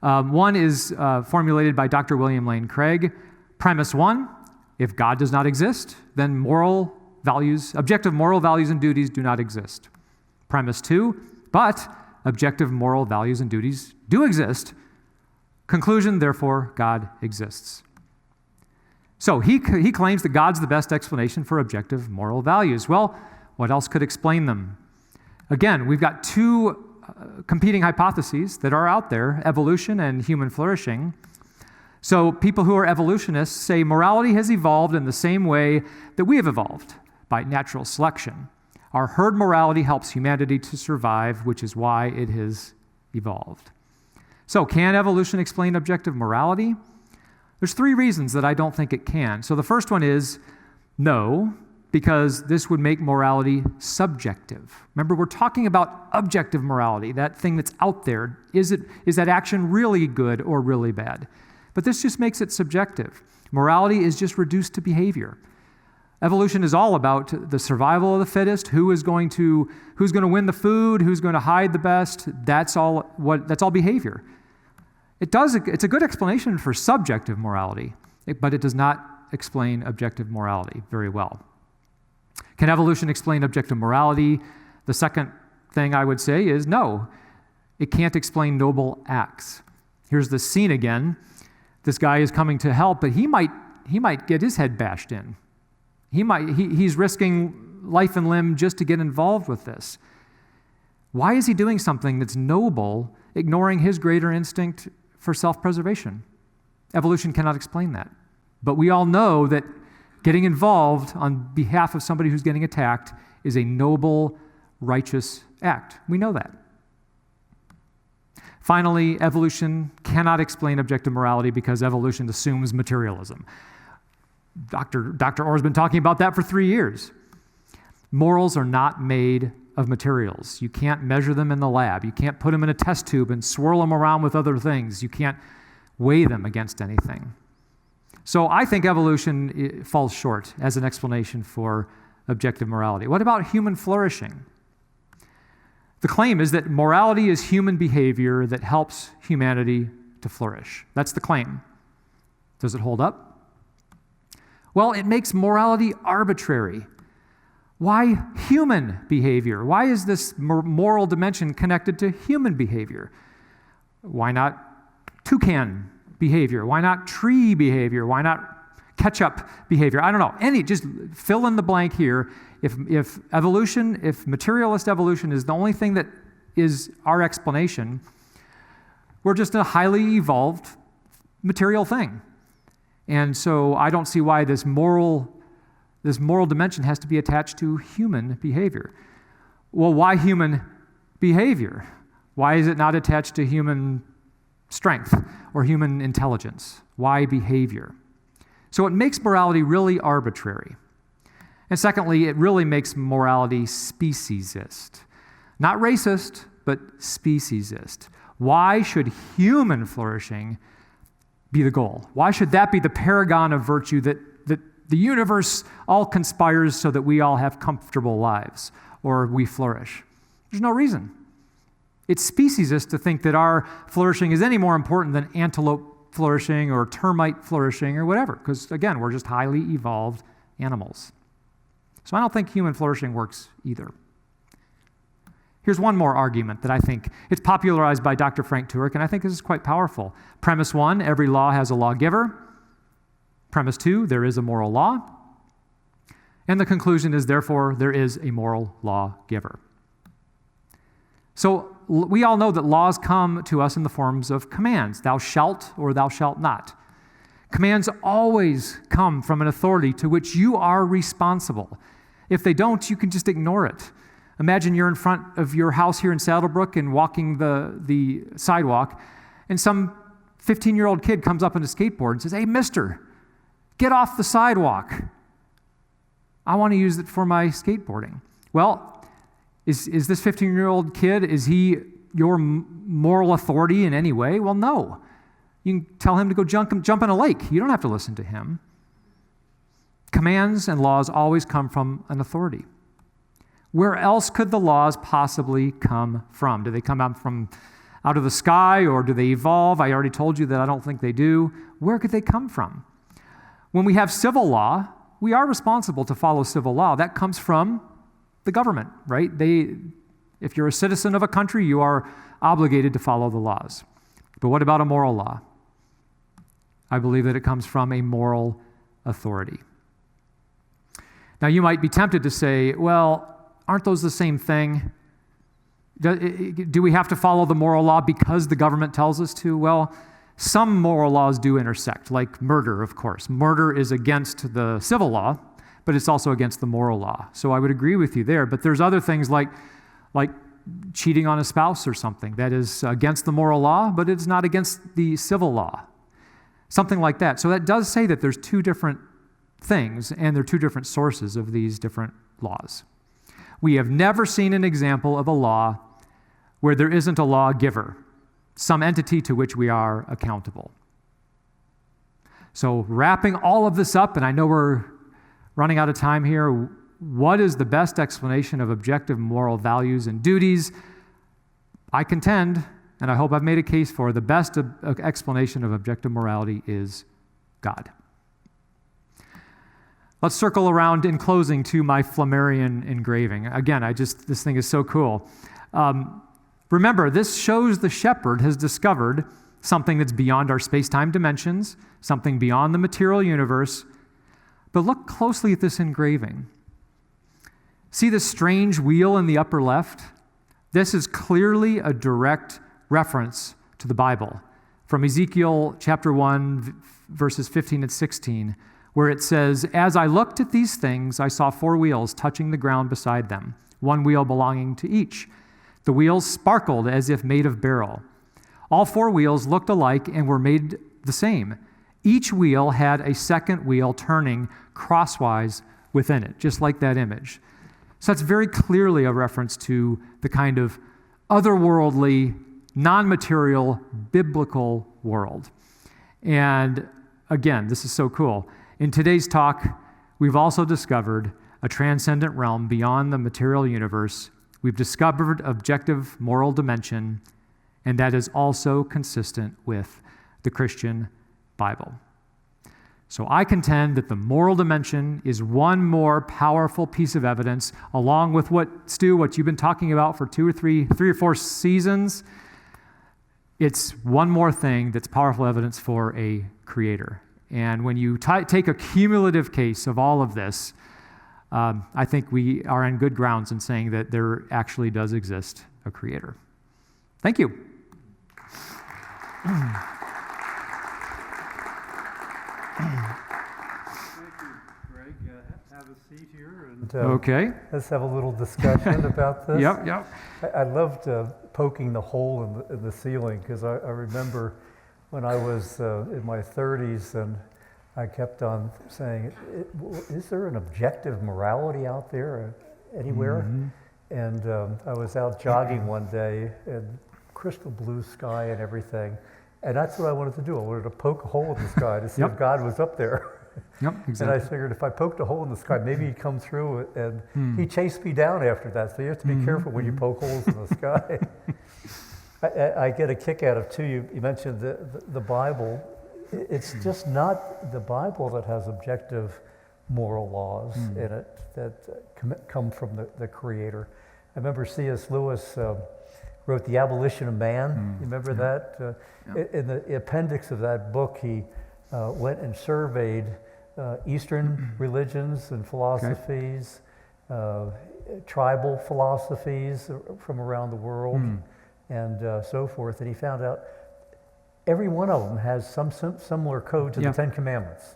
One is formulated by Dr. William Lane Craig. Premise one, if God does not exist, then objective moral values and duties do not exist. Premise two, but objective moral values and duties do exist. Conclusion, therefore, God exists. So he claims that God's the best explanation for objective moral values. Well, what else could explain them? Again, we've got two competing hypotheses that are out there, evolution and human flourishing. So people who are evolutionists say morality has evolved in the same way that we have evolved, by natural selection. Our herd morality helps humanity to survive, which is why it has evolved. So can evolution explain objective morality? There's three reasons that I don't think it can. So the first one is no, because this would make morality subjective. Remember, we're talking about objective morality, that thing that's out there. Is that action really good or really bad? But this just makes it subjective. Morality is just reduced to behavior. Evolution is all about the survival of the fittest, who's going to win the food, who's going to hide the best. That's all behavior. It's a good explanation for subjective morality, but it does not explain objective morality very well. Can evolution explain objective morality? The second thing I would say is no. It can't explain noble acts. Here's the scene again. This guy is coming to help, but he might get his head bashed in. He's risking life and limb just to get involved with this. Why is he doing something that's noble, ignoring his greater instinct for self-preservation? Evolution cannot explain that. But we all know that getting involved on behalf of somebody who's getting attacked is a noble, righteous act. We know that. Finally, evolution cannot explain objective morality because evolution assumes materialism. Dr. Orr's been talking about that for 3 years. Morals are not made of materials. You can't measure them in the lab. You can't put them in a test tube and swirl them around with other things. You can't weigh them against anything. So I think evolution falls short as an explanation for objective morality. What about human flourishing? The claim is that morality is human behavior that helps humanity to flourish. That's the claim. Does it hold up? Well, it makes morality arbitrary. Why human behavior? Why is this moral dimension connected to human behavior? Why not toucan behavior? Why not tree behavior? Why not ketchup behavior? I don't know. Just fill in the blank here. If evolution, if materialist evolution is the only thing that is our explanation, we're just a highly evolved material thing. And so I don't see why this moral dimension has to be attached to human behavior. Well, why human behavior? Why is it not attached to human strength or human intelligence? Why behavior? So it makes morality really arbitrary. And secondly, it really makes morality speciesist. Not racist, but speciesist. Why should human flourishing be the goal? Why should that be the paragon of virtue that the universe all conspires so that we all have comfortable lives or we flourish? There's no reason. It's speciesist to think that our flourishing is any more important than antelope flourishing or termite flourishing or whatever, because again, we're just highly evolved animals. So I don't think human flourishing works either. Here's one more argument that I think, it's popularized by Dr. Frank Turek, and I think this is quite powerful. Premise 1, every law has a lawgiver. Premise 2, there is a moral law. And the conclusion is, therefore, there is a moral lawgiver. So we all know that laws come to us in the forms of commands, thou shalt or thou shalt not. Commands always come from an authority to which you are responsible. If they don't, you can just ignore it. Imagine you're in front of your house here in SaddleBrooke and walking the sidewalk, and some 15-year-old kid comes up on a skateboard and says, "Hey, mister, get off the sidewalk. I want to use it for my skateboarding." Well, is this 15-year-old kid, is he your moral authority in any way? Well, no. You can tell him to go jump in a lake. You don't have to listen to him. Commands and laws always come from an authority. Where else could the laws possibly come from? Do they come out of the sky, or do they evolve? I already told you that I don't think they do. Where could they come from? When we have civil law, we are responsible to follow civil law. That comes from the government, right? If you're a citizen of a country, you are obligated to follow the laws. But what about a moral law? I believe that it comes from a moral authority. Now, you might be tempted to say, well, aren't those the same thing? Do we have to follow the moral law because the government tells us to? Well, some moral laws do intersect, like murder, of course. Murder is against the civil law, but it's also against the moral law. So I would agree with you there. But there's other things like cheating on a spouse or something that is against the moral law, but it's not against the civil law. Something like that. So that does say that there's two different things, and there are two different sources of these different laws. We have never seen an example of a law where there isn't a lawgiver, some entity to which we are accountable. So wrapping all of this up, and I know we're running out of time here, what is the best explanation of objective moral values and duties? I contend, and I hope I've made a case for, the best explanation of objective morality is God. Let's circle around in closing to my Flammarion engraving. Again, this thing is so cool. Remember, this shows the shepherd has discovered something that's beyond our space-time dimensions, something beyond the material universe. But look closely at this engraving. See this strange wheel in the upper left? This is clearly a direct reference to the Bible from Ezekiel chapter 1, verses 15 and 16, where it says, "As I looked at these things, I saw 4 wheels touching the ground beside them, 1 wheel belonging to each. The wheels sparkled as if made of beryl. All 4 wheels looked alike and were made the same. Each wheel had a second wheel turning crosswise within it," just like that image. So that's very clearly a reference to the kind of otherworldly, non-material, biblical world. And again, this is so cool. In today's talk, we've also discovered a transcendent realm beyond the material universe. We've discovered objective moral dimension, and that is also consistent with the Christian Bible. So I contend that the moral dimension is one more powerful piece of evidence, along with what you've been talking about for 2 or 3 or 4 seasons. It's one more thing that's powerful evidence for a creator. And when you take a cumulative case of all of this, I think we are on good grounds in saying that there actually does exist a creator. Thank you. Thank you, Greg. Have a seat here. And, okay. Let's have a little discussion about this. Yep. I loved poking the hole in the ceiling, because I remember when I was in my 30s and I kept on saying, is there an objective morality out there anywhere? And I was out jogging one day, and crystal blue sky and everything, and that's what I wanted to do. I wanted to poke a hole in the sky to see if God was up there. Yep, exactly. And I figured if I poked a hole in the sky, maybe he'd come through, and he chased me down after that. So you have to be careful when you poke holes in the sky. I get a kick out of, too, you mentioned the Bible. It's just not the Bible that has objective moral laws in it that come from the Creator. I remember C.S. Lewis wrote The Abolition of Man. You remember that? In the appendix of that book, he went and surveyed Eastern religions and philosophies, tribal philosophies from around the world, and so forth. And he found out every one of them has some similar code to the Ten Commandments.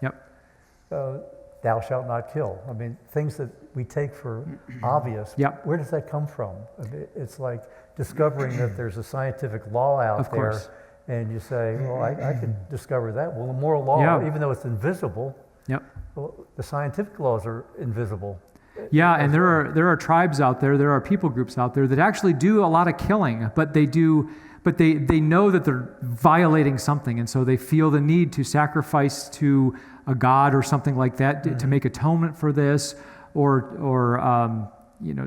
Thou shalt not kill. I mean, things that we take for obvious. Where does that come from? I mean, it's like discovering that there's a scientific law out there, and you say, well, I can discover that. Well, the moral law, even though it's invisible, well, the scientific laws are invisible. And there are tribes out there, there are people groups out there that actually do a lot of killing, but they know that they're violating something, and so they feel the need to sacrifice to a god or something like that to make atonement for this, or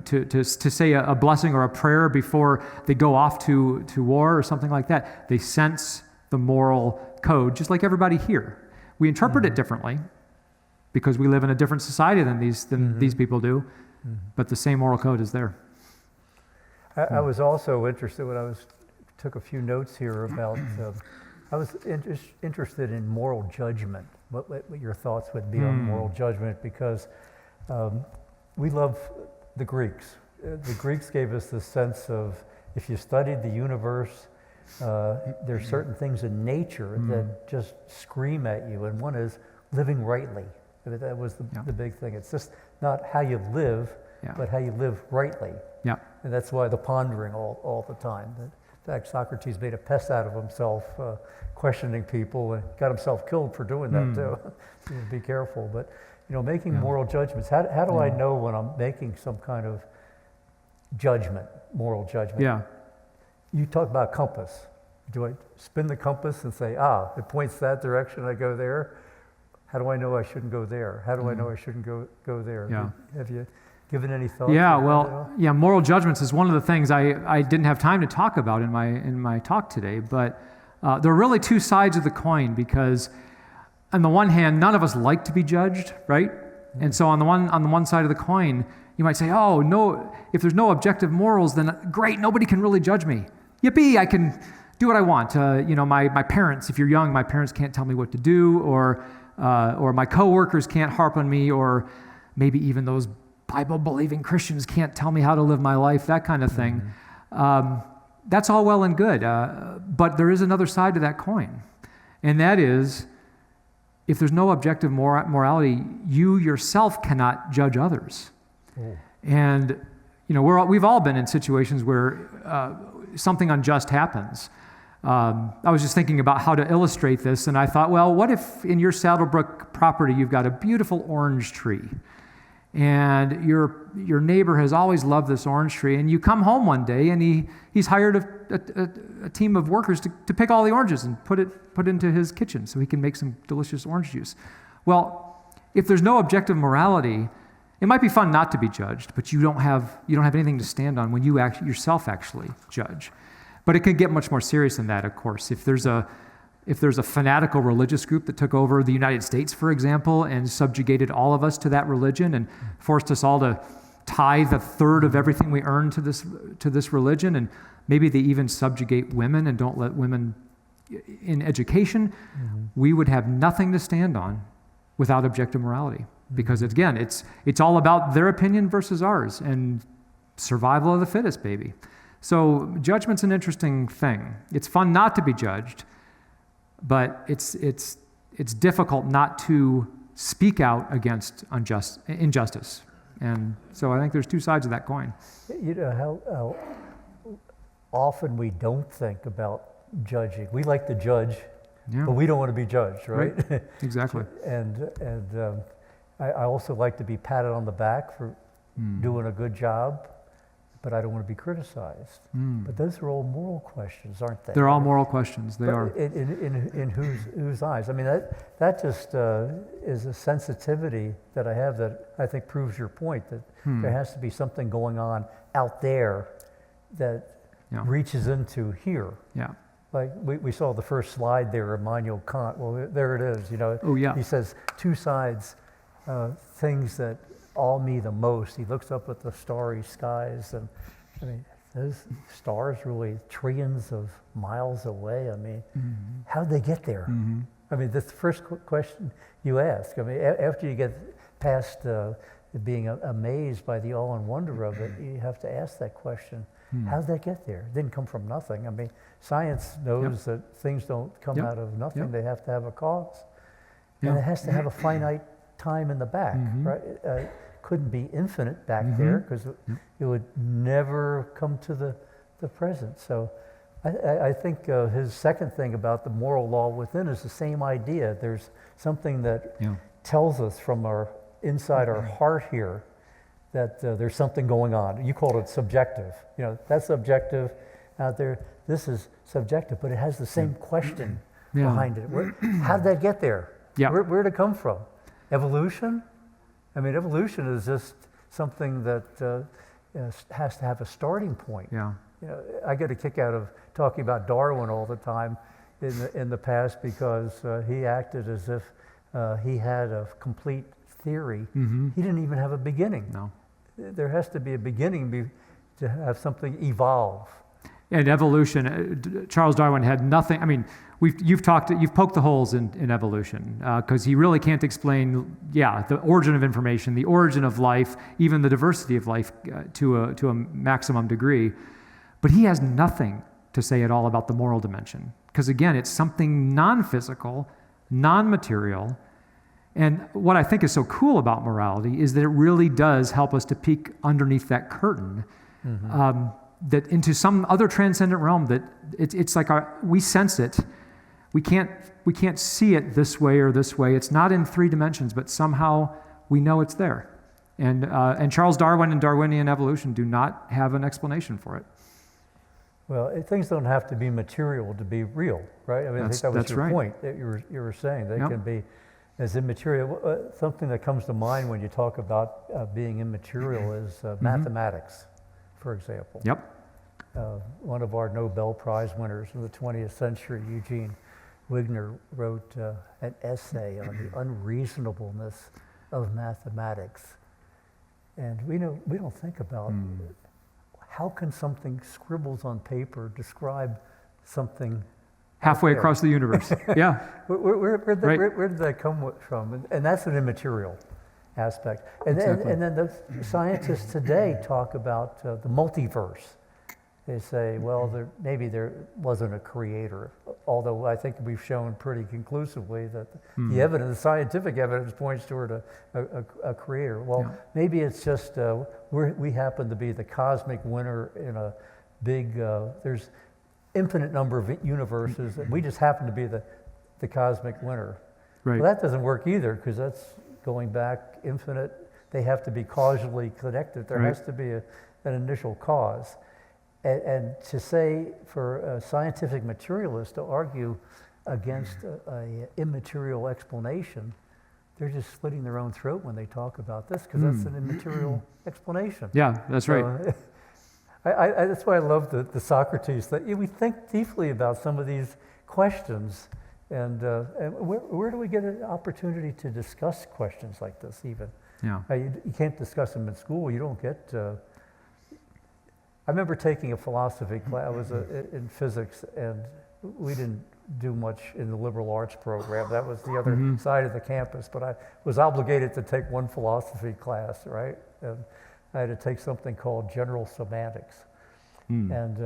to say a blessing or a prayer before they go off to war or something like that. They sense the moral code, just like everybody here. We interpret it differently because we live in a different society than these people do, but the same moral code is there. I was also interested when took a few notes here about. I was interested in moral judgment. What your thoughts would be on moral judgment, because we love the Greeks. The Greeks gave us the sense of, if you studied the universe, there's certain things in nature that just scream at you, and one is living rightly. I mean, that was the big thing. It's just not how you live, but how you live rightly. And that's why the pondering all the time. In fact, Socrates made a pest out of himself, questioning people, and got himself killed for doing that too. So you be careful. But making moral judgments. How do I know when I'm making some kind of judgment, moral judgment? You talk about compass. Do I spin the compass and say, it points that direction, I go there? How do I know I shouldn't go there? How do I know I shouldn't go there? Have you given any thought? Moral judgments is one of the things I didn't have time to talk about in my talk today, but there are really two sides of the coin, because on the one hand, none of us like to be judged, right? And so on the one side of the coin, you might say, oh, no, if there's no objective morals, then great, nobody can really judge me. Yippee, I can do what I want. My parents, if you're young, my parents can't tell me what to do, or my coworkers can't harp on me, or maybe even those Bible-believing Christians can't tell me how to live my life, that kind of thing. That's all well and good, but there is another side to that coin, and that is, if there's no objective morality, you yourself cannot judge others. And we've all been in situations where something unjust happens. I was just thinking about how to illustrate this, and I thought, well, what if in your SaddleBrooke property you've got a beautiful orange tree, and your neighbor has always loved this orange tree, and you come home one day and he's hired a team of workers to pick all the oranges and put into his kitchen so he can make some delicious orange juice. Well, if there's no objective morality, it might be fun not to be judged, but you don't have anything to stand on when you yourself actually judge. But it can get much more serious than that, of course. If there's a fanatical religious group that took over the United States, for example, and subjugated all of us to that religion and forced us all to tithe a third of everything we earn to this religion, and maybe they even subjugate women and don't let women in education, we would have nothing to stand on without objective morality. Because again, it's all about their opinion versus ours, and survival of the fittest, baby. So judgment's an interesting thing. It's fun not to be judged, but it's difficult not to speak out against injustice. And so I think there's two sides of that coin. How often we don't think about judging. We like to judge Yeah. but we don't want to be judged, right? Exactly. and I also like to be patted on the back for doing a good job, but I don't want to be criticized. But those are all moral questions, aren't they? They're all moral questions. They are. In whose eyes? I mean, that just is a sensitivity that I have that I think proves your point, that there has to be something going on out there that reaches into here. Yeah. Like we saw the first slide there, Immanuel Kant. Well, there it is. Oh, yeah. He says two sides, things that awe me the most. He looks up at the starry skies, and I mean, those stars really trillions of miles away. I mean, how'd they get there? I mean, that's the first question you ask. I mean, after you get past being amazed by the awe and wonder of it, you have to ask that question. How'd that get there? It didn't come from nothing. I mean, science knows that things don't come out of nothing. They have to have a cause. And it has to have a finite time in the back, right? It couldn't be infinite back there, because it would never come to the present. So I think his second thing about the moral law within is the same idea. There's something that tells us from inside our heart here that there's something going on. You called it subjective. That's subjective out there. This is subjective, but it has the same question behind it. How did that get there? Where'd it come from? Evolution? I mean, evolution is just something that has to have a starting point. I get a kick out of talking about Darwin all the time in the past, because he acted as if he had a complete theory. He didn't even have a beginning. No. There has to be a beginning to have something evolve. And evolution, Charles Darwin had nothing. I mean, you've poked the holes in evolution, because he really can't explain, the origin of information, the origin of life, even the diversity of life to a maximum degree. But he has nothing to say at all about the moral dimension, because again, it's something non-physical, non-material. And what I think is so cool about morality is that it really does help us to peek underneath that curtain, that into some other transcendent realm that it's like we sense it. We can't see it this way or this way. It's not in three dimensions, but somehow we know it's there. And Charles Darwin and Darwinian evolution do not have an explanation for it. Well, things don't have to be material to be real, right? I mean, I think that was your point that you were saying. They can be as immaterial. Something that comes to mind when you talk about being immaterial is mathematics, for example. One of our Nobel Prize winners in the 20th century, Eugene Wigner, wrote an essay on the unreasonableness of mathematics. And we don't think about how can something scribbles on paper describe something halfway across the universe. Where did that come from? And that's an immaterial aspect. And then the scientists today talk about the multiverse. They say, well, maybe there wasn't a creator, although I think we've shown pretty conclusively that the scientific evidence points toward a creator. Well, maybe it's just we happen to be the cosmic winner in a big, there's infinite number of universes, and we just happen to be the cosmic winner. Well, that doesn't work either, because that's going back infinite. They have to be causally connected. There has to be an initial cause. And to say, for a scientific materialist to argue against an immaterial explanation, they're just slitting their own throat when they talk about this, because that's an immaterial explanation. Yeah, that's right. That's why I love the Socrates, that we think deeply about some of these questions, and where do we get an opportunity to discuss questions like this even? You can't discuss them in school. You don't get... I remember taking a philosophy class. I was in physics, and we didn't do much in the liberal arts program. That was the other side of the campus, but I was obligated to take one philosophy class, right? And I had to take something called general semantics. And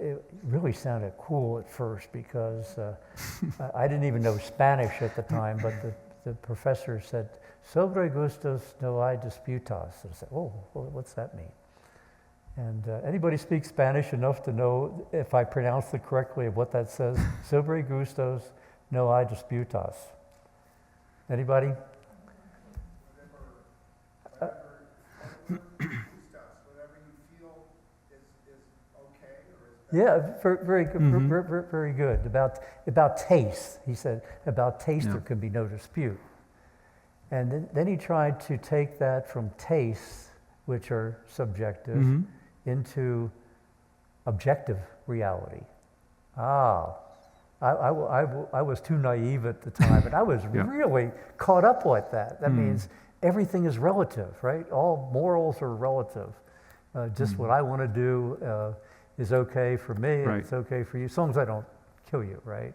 it really sounded cool at first, because I didn't even know Spanish at the time, but the professor said, "Sobre gustos no hay disputas." I said, "Oh, well, what's that mean?" And anybody speaks Spanish enough to know, if I pronounce it correctly, what that says? Sobre gustos no I disputas. Anybody? Yeah, very good. Very good. About taste, he said. About taste, there can be no dispute. And then he tried to take that from tastes, which are subjective, into objective reality. I was too naive at the time, but I was really caught up with that. That means everything is relative, right? All morals are relative. Just what I want to do is okay for me, and it's okay for you, as long as I don't kill you, right?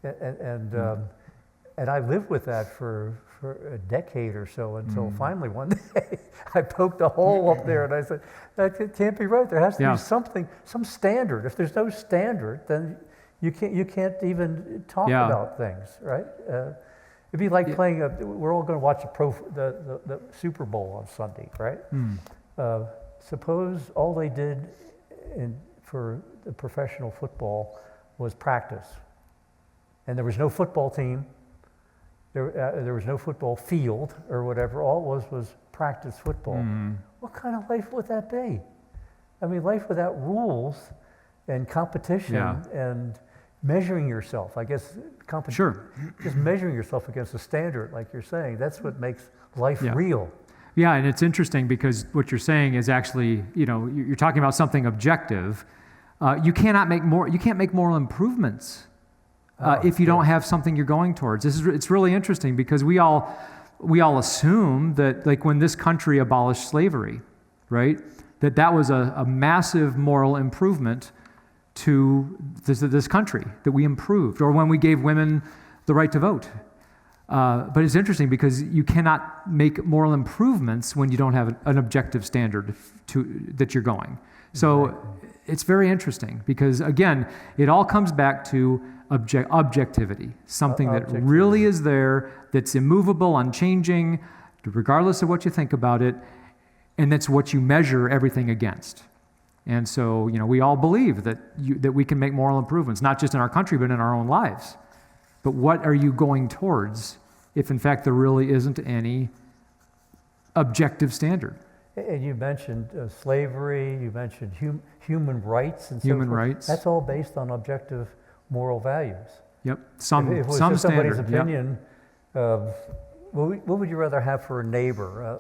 And I lived with that for a decade or so until finally one day I poked a hole up there and I said, that can't be right. There has to be something, some standard. If there's no standard, then you can't even talk about things, right? It'd be like playing we're all going to watch the Super Bowl on Sunday, right? Suppose all they did for the professional football was practice, and there was no football team, there was no football field or whatever. All it was practice football. What kind of life would that be? I mean, life without rules and competition and measuring yourself. I guess just measuring yourself against a standard, like you're saying, that's what makes life real. Yeah, and it's interesting because what you're saying is actually, you're talking about something objective. You can't make moral improvements if you don't have something you're going towards. It's really interesting because we all assume that, like, when this country abolished slavery, right, that was a massive moral improvement to this country, that we improved, or when we gave women the right to vote. But it's interesting because you cannot make moral improvements when you don't have an objective standard that you're going. So it's very interesting because, again, it all comes back to objectivity, something that really is there, that's immovable, unchanging, regardless of what you think about it, and that's what you measure everything against. And so, we all believe that we can make moral improvements, not just in our country, but in our own lives. But what are you going towards if, in fact, there really isn't any objective standard? And you mentioned slavery, you mentioned human rights and so forth. Human rights. That's all based on objective moral values. Yep, If it some was just somebody's standard. opinion, what would you rather have for a neighbor?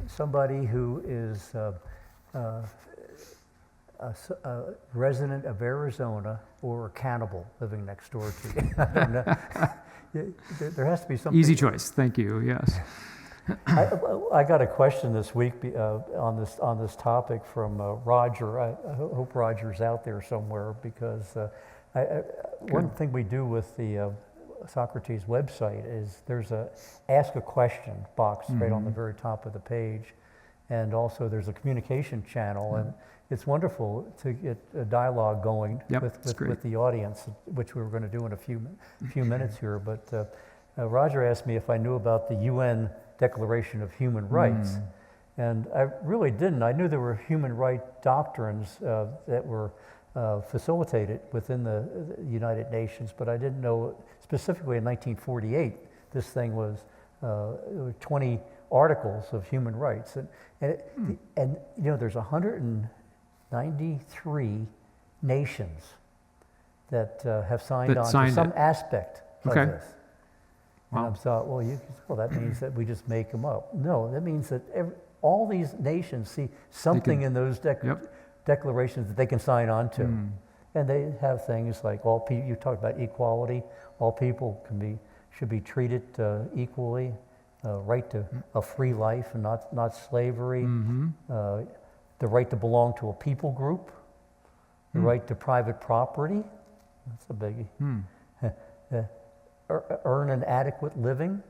Somebody who is a resident of Arizona or a cannibal living next door to you? I don't know. There has to be something. Easy choice. Thank you. Yes. I got a question this week on this topic from Roger. I hope Roger's out there somewhere because one thing we do with the Socrates website is there's a ask a question box right on the very top of the page, and also there's a communication channel, and it's wonderful to get a dialogue going with the audience, which we were going to do in a few minutes here. But Roger asked me if I knew about the UN Declaration of Human Rights, and I really didn't. I knew there were human rights doctrines that were facilitated within the United Nations, but I didn't know specifically in 1948 this thing was 20 articles of human rights, and there's 193 nations that have signed on to some aspect of this. And I thought, well, that means that we just make them up. No, that means that all these nations see something in those declarations that they can sign on to. And they have things like you talked about equality, all people should be treated equally, right to a free life and not slavery, the right to belong to a people group, the right to private property, that's a biggie, earn an adequate living,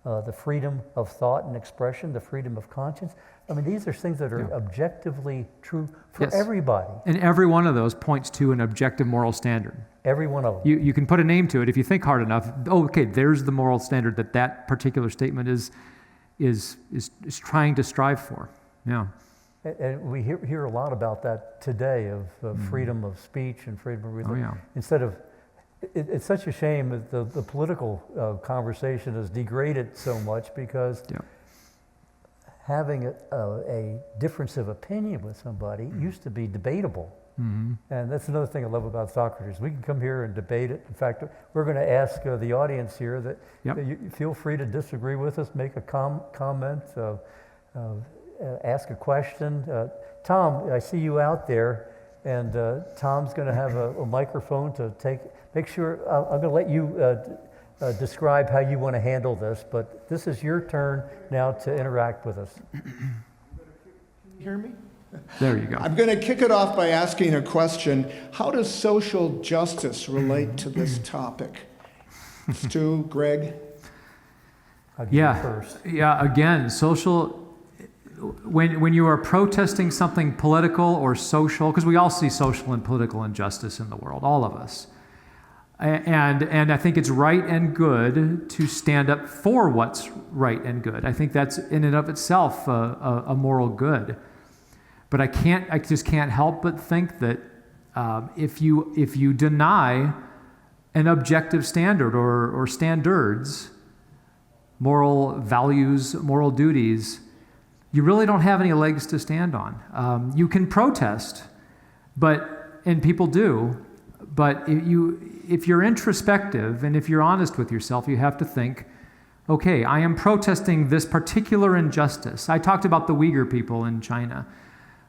the freedom of thought and expression, the freedom of conscience. I mean, these are things that are objectively true for everybody. And every one of those points to an objective moral standard. Every one of them. You can put a name to it if you think hard enough. Okay, there's the moral standard that particular statement is trying to strive for. Yeah. And we hear a lot about that today of freedom of speech and freedom of religion. Instead of It's such a shame that the political conversation has degraded so much because Yeah. having a difference of opinion with somebody used to be debatable. Mm-hmm. And that's another thing I love about Socrates. We can come here and debate it. In fact, we're going to ask the audience here that, Yep. that you feel free to disagree with us, make a comment, ask a question. Tom, I see you out there, and Tom's going to have a microphone to make sure. I'm going to let you describe how you want to handle this, but this is your turn now to interact with us. Can you hear me? There you go. I'm going to kick it off by asking a question. How does social justice relate to this topic? Stu, Greg? I'll give you Yeah. first. Yeah. Again, when you are protesting something political or social, because we all see social and political injustice in the world, all of us. And I think it's right and good to stand up for what's right and good. I think that's in and of itself a moral good. But I just can't help but think that if you deny an objective standard or standards, moral values, moral duties, you really don't have any legs to stand on. You can protest, and people do, but if you're introspective and if you're honest with yourself, you have to think, okay, I am protesting this particular injustice. I talked about the Uyghur people in China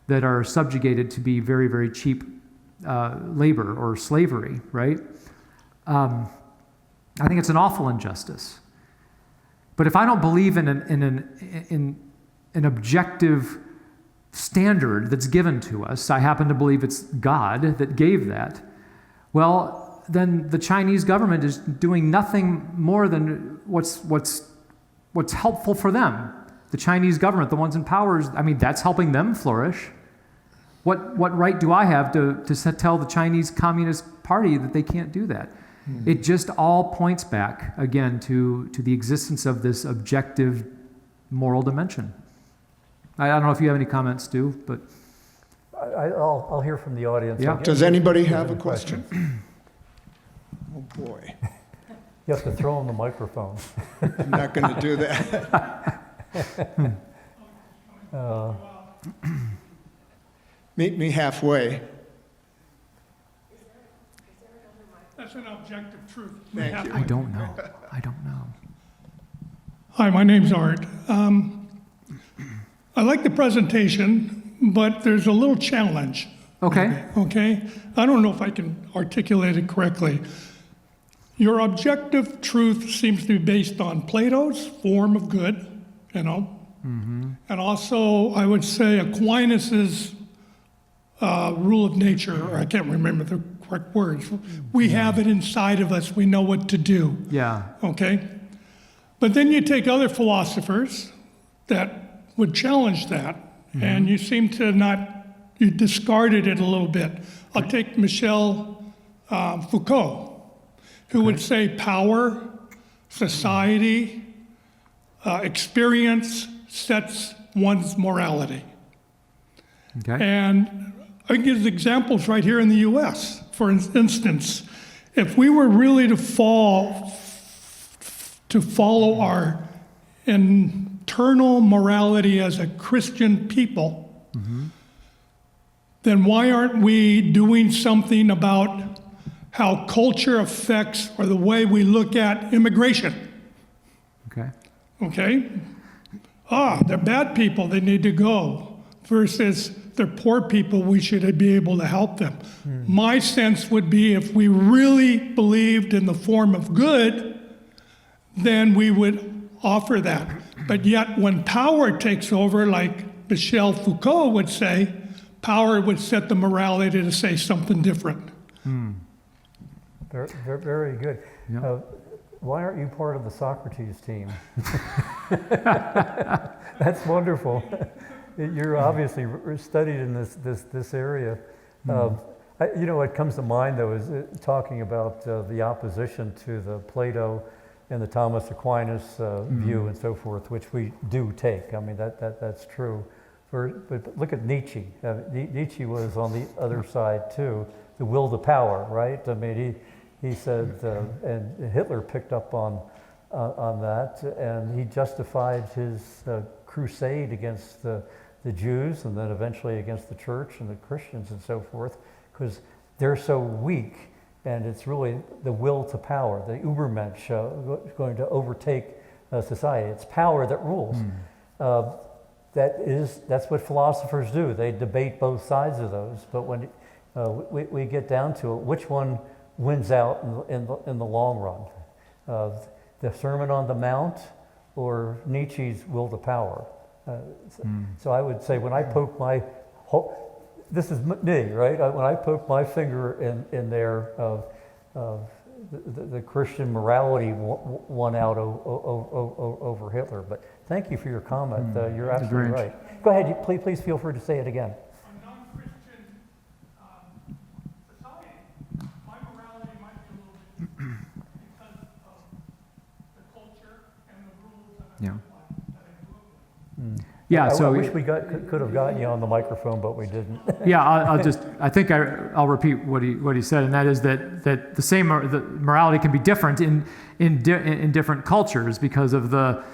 that are subjugated to be very, very cheap labor or slavery, right? I think it's an awful injustice. But if I don't believe in an objective standard that's given to us, I happen to believe it's God that gave that, well, then the Chinese government is doing nothing more than what's helpful for them. The Chinese government, the ones in power, that's helping them flourish. What right do I have to tell the Chinese Communist Party that they can't do that? Mm-hmm. It just all points back, again, to the existence of this objective moral dimension. I don't know if you have any comments, Stu, but... I'll hear from the audience. Yeah. Does anybody have a question? Oh, boy. You have to throw him the microphone. I'm not going to do that. Meet me halfway. That's an objective truth. Thank you. I don't know. Hi, my name's Art. I like the presentation, but there's a little challenge. Okay. Okay? I don't know if I can articulate it correctly. Your objective truth seems to be based on Plato's form of good, Mm-hmm. and also, I would say, Aquinas's rule of nature, or I can't remember the correct words. We have it inside of us. We know what to do. Yeah. Okay? But then you take other philosophers that would challenge that, and you seem to you discarded it a little bit. I'll take Michel Foucault, who would say power, society, experience sets one's morality. Okay. And I can give examples right here in the U.S. For instance, if we were really to follow our internal morality as a Christian people, then why aren't we doing something about how culture affects or the way we look at immigration? Okay. Okay? They're bad people, they need to go, versus they're poor people, we should be able to help them. My sense would be if we really believed in the form of good, then we would offer that. But yet when power takes over, like Michel Foucault would say, power would set the morality to say something different. Very, very good. Yeah. Why aren't you part of the Socrates team? That's wonderful. You're obviously studied in this area. What comes to mind though is talking about the opposition to the Plato and the Thomas Aquinas view and so forth, which we do take. I mean that's true. But look at Nietzsche. Nietzsche was on the other side too, the will to power, right? I mean he said, and Hitler picked up on that, and he justified his crusade against the Jews and then eventually against the church and the Christians and so forth, because they're so weak, and it's really the will to power, the Übermensch, going to overtake society. It's power that rules. That's what philosophers do. They debate both sides of those, but when we get down to it, which one wins out in the long run? The Sermon on the Mount or Nietzsche's will to power? So I would say when I poke my this is me, right? When I poke my finger in there of the Christian morality won out over Hitler. But thank you for your comment. You're absolutely right. Go ahead. Please feel free to say it again. A non-Christian society, my morality might be a little bit different because of the culture and the rules and the life that I grew up with. Yeah, I so wish we could have gotten you on the microphone, but we didn't. yeah, I think I'll repeat what he said, and that is that the same the morality can be different in different cultures because of the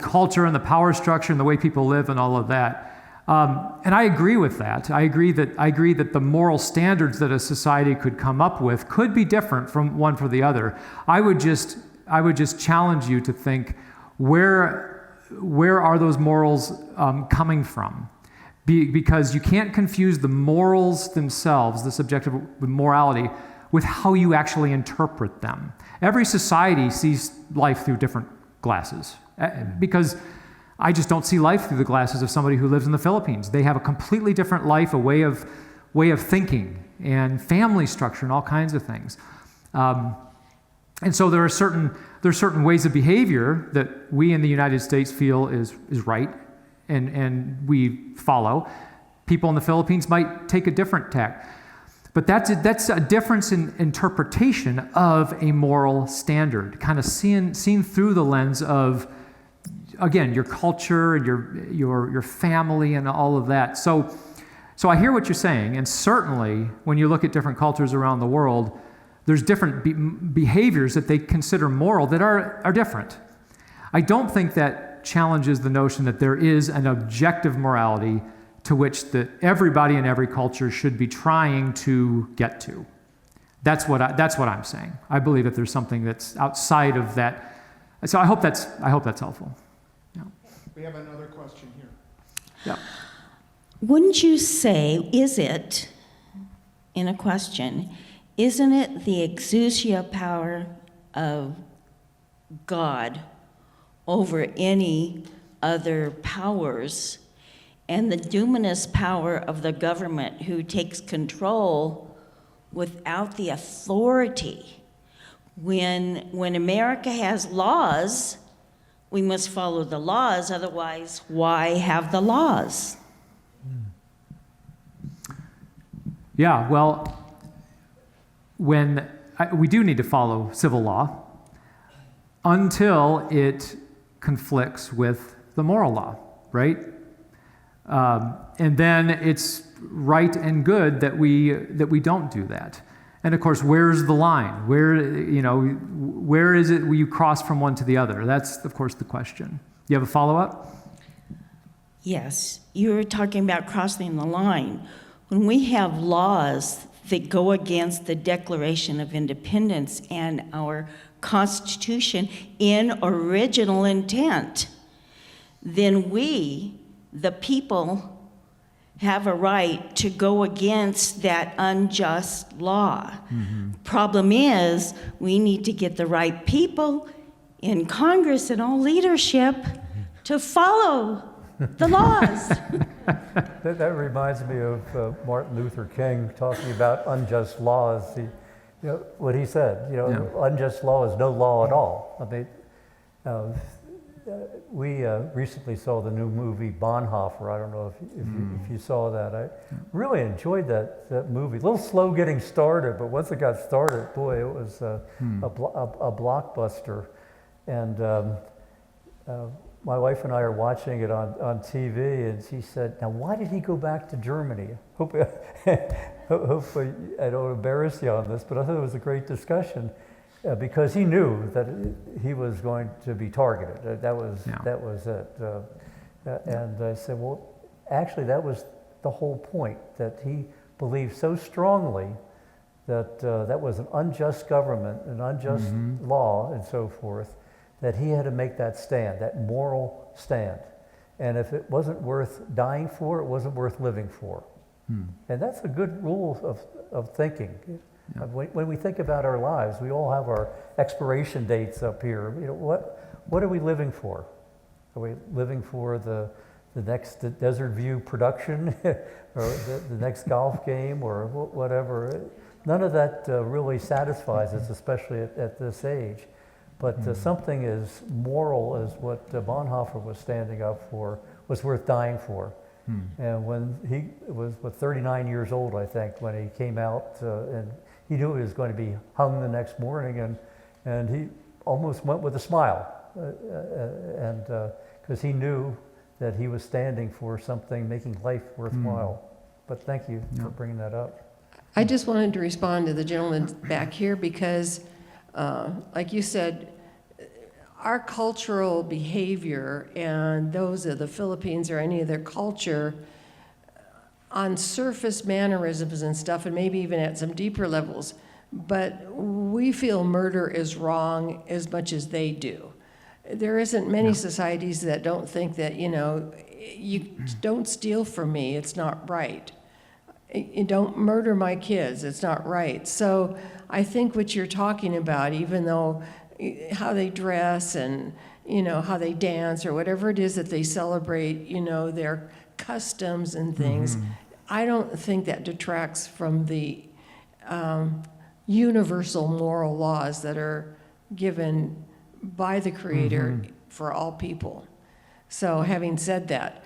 culture and the power structure and the way people live and all of that. And I agree with that. I agree that the moral standards that a society could come up with could be different from one for the other. I would just challenge you to think where are those morals coming from? Because you can't confuse the morals themselves, the subjective morality, with how you actually interpret them. Every society sees life through different glasses. Because I just don't see life through the glasses of somebody who lives in the Philippines. They have a completely different life, a way of thinking, and family structure, and all kinds of things. And so there are certain ways of behavior that we in the United States feel is right, and we follow. People in the Philippines might take a different tack. But that's a difference in interpretation of a moral standard, kind of seen through the lens of, again, your culture and your family and all of that. So I hear what you're saying, and certainly when you look at different cultures around the world, there's different behaviors that they consider moral that are different. I don't think that challenges the notion that there is an objective morality to which everybody in every culture should be trying to get to. That's what I'm saying. I believe that there's something that's outside of that. So I hope that's helpful. Yeah. We have another question here. Yeah. Wouldn't you say, in a question, isn't it the exousia power of God over any other powers and the dominus power of the government who takes control without the authority? When America has laws, we must follow the laws, otherwise why have the laws? Yeah, well, we do need to follow civil law until it conflicts with the moral law, right? And then it's right and good that we don't do that. And of course, where's the line? Where is it where you cross from one to the other? That's, of course, the question. You have a follow-up? Yes, you were talking about crossing the line. When we have laws that go against the Declaration of Independence and our Constitution in original intent, then we, the people, have a right to go against that unjust law. Mm-hmm. Problem is, we need to get the right people in Congress and all leadership to follow the laws. That reminds me of Martin Luther King talking about unjust laws. What he said, unjust law is no law at all. I mean, we recently saw the new movie Bonhoeffer. I don't know if you saw that. I really enjoyed that movie. A little slow getting started, but once it got started, boy, it was a blockbuster. And my wife and I are watching it on TV, and she said, "Now, why did he go back to Germany?" Hopefully, I don't embarrass you on this, but I thought it was a great discussion because he knew that he was going to be targeted. That was it. And I said, well, actually, that was the whole point, that he believed so strongly that that was an unjust government, an unjust law, and so forth, that he had to make that stand, that moral stand. And if it wasn't worth dying for, it wasn't worth living for. And that's a good rule of thinking. Yeah. When we think about our lives, we all have our expiration dates up here. You know, what are we living for? Are we living for the next Desert View production or the next golf game or whatever? None of that really satisfies us, especially at this age. But something as moral as what Bonhoeffer was standing up for was worth dying for. And when he was 39 years old, I think, when he came out, and he knew he was going to be hung the next morning, and he almost went with a smile, and because he knew that he was standing for something, making life worthwhile. But thank you for bringing that up. I just wanted to respond to the gentleman back here because, like you said, our cultural behavior and those of the Philippines or any of their culture on surface mannerisms and stuff, and maybe even at some deeper levels, but we feel murder is wrong as much as they do. There isn't many societies that don't think that, you know, you don't steal from me, it's not right. You don't murder my kids, it's not right. So I think what you're talking about, even though how they dress and, you know, how they dance or whatever it is that they celebrate, you know, their customs and things, I don't think that detracts from the universal moral laws that are given by the Creator for all people. So having said that,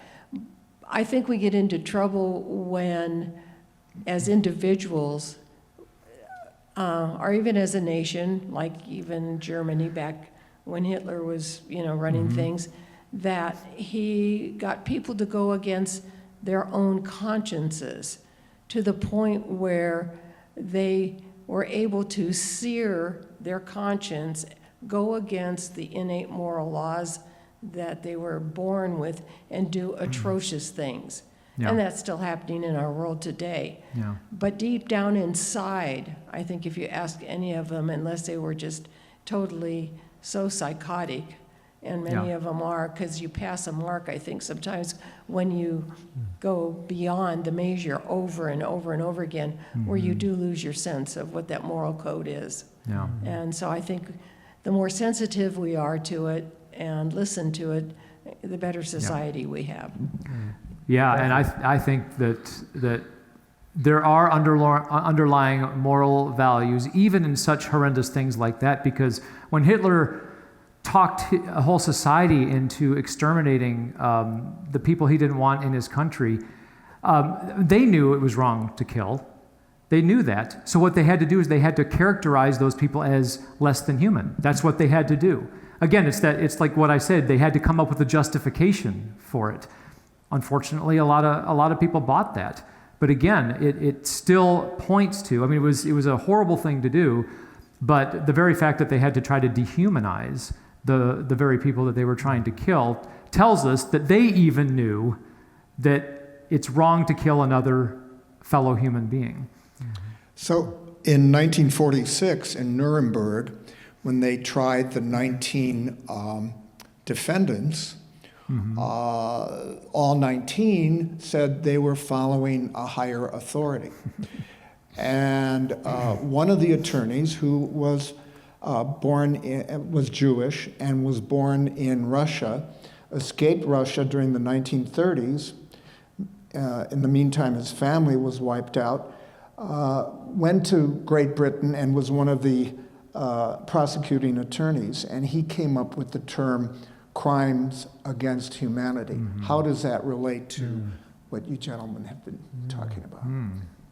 I think we get into trouble when, as individuals, or even as a nation, like even Germany back when Hitler was, you know, running things, that he got people to go against their own consciences to the point where they were able to sear their conscience, go against the innate moral laws that they were born with, and do atrocious things. Yeah. And that's still happening in our world today. Yeah. But deep down inside, I think if you ask any of them, unless they were just totally so psychotic, and many of them are, because you pass a mark, I think sometimes when you go beyond the measure over and over and over again, where you do lose your sense of what that moral code is. Yeah. And so I think the more sensitive we are to it and listen to it, the better society we have. Yeah, and I think that there are underlying moral values, even in such horrendous things like that, because when Hitler talked a whole society into exterminating the people he didn't want in his country, they knew it was wrong to kill. They knew that. So what they had to do is they had to characterize those people as less than human. That's what they had to do. Again, it's like what I said, they had to come up with a justification for it. Unfortunately, a lot of people bought that. But again, it still points to, I mean, it was a horrible thing to do, but the very fact that they had to try to dehumanize the very people that they were trying to kill tells us that they even knew that it's wrong to kill another fellow human being. So in 1946 in Nuremberg, when they tried the 19 defendants, all 19 said they were following a higher authority. And one of the attorneys, who was was Jewish and was born in Russia, escaped Russia during the 1930s. In the meantime, his family was wiped out, went to Great Britain and was one of the prosecuting attorneys, and he came up with the term crimes against humanity. How does that relate to what you gentlemen have been talking about?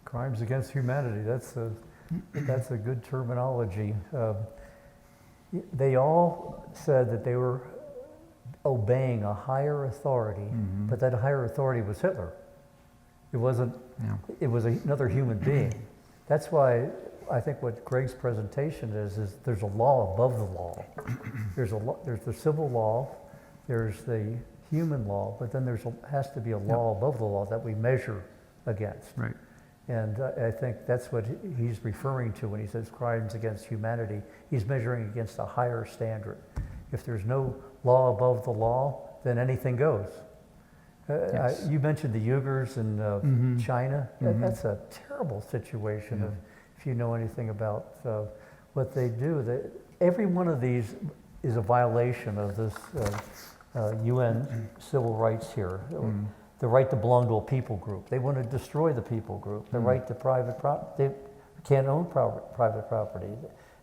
Crimes against humanity, that's a good terminology. They all said that they were obeying a higher authority, but that higher authority was Hitler. It wasn't, it was another human being. That's why I think what Greg's presentation is there's a law above the law. There's the civil law, there's the human law, but then has to be a law above the law that we measure against. Right. And I think that's what he's referring to when he says crimes against humanity. He's measuring against a higher standard. If there's no law above the law, then anything goes. Yes. You mentioned the Uyghurs in China. That's a terrible situation. If you know anything about what they do, every one of these is a violation of this UN civil rights here. The right to belong to a people group. They want to destroy the people group. The right to private property. They can't own private property.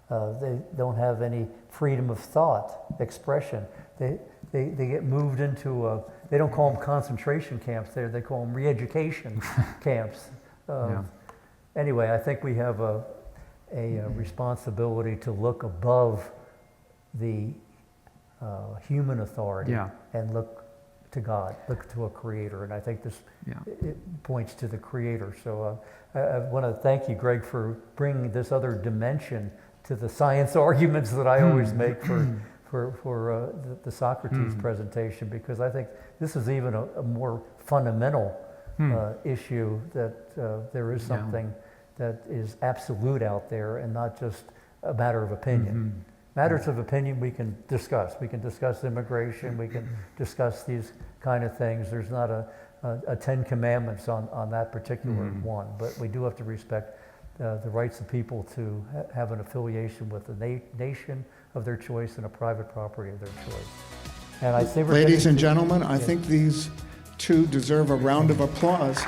They don't have any freedom of thought, expression. They get moved into they don't call them concentration camps there. They call them re-education camps. Anyway, I think we have a responsibility to look above the human authority and look to God, look to a creator. And I think this it points to the creator. So I want to thank you, Greg, for bringing this other dimension to the science arguments that I always make for the Socrates presentation, because I think this is even a more fundamental issue, that there is something that is absolute out there and not just a matter of opinion. Matters of opinion we can discuss. We can discuss immigration. We can discuss these kind of things. There's not a 10 commandments on that particular one, but we do have to respect the rights of people to have an affiliation with a nation of their choice and a private property of their choice. And I say, ladies and gentlemen, I think these two deserve a round of applause.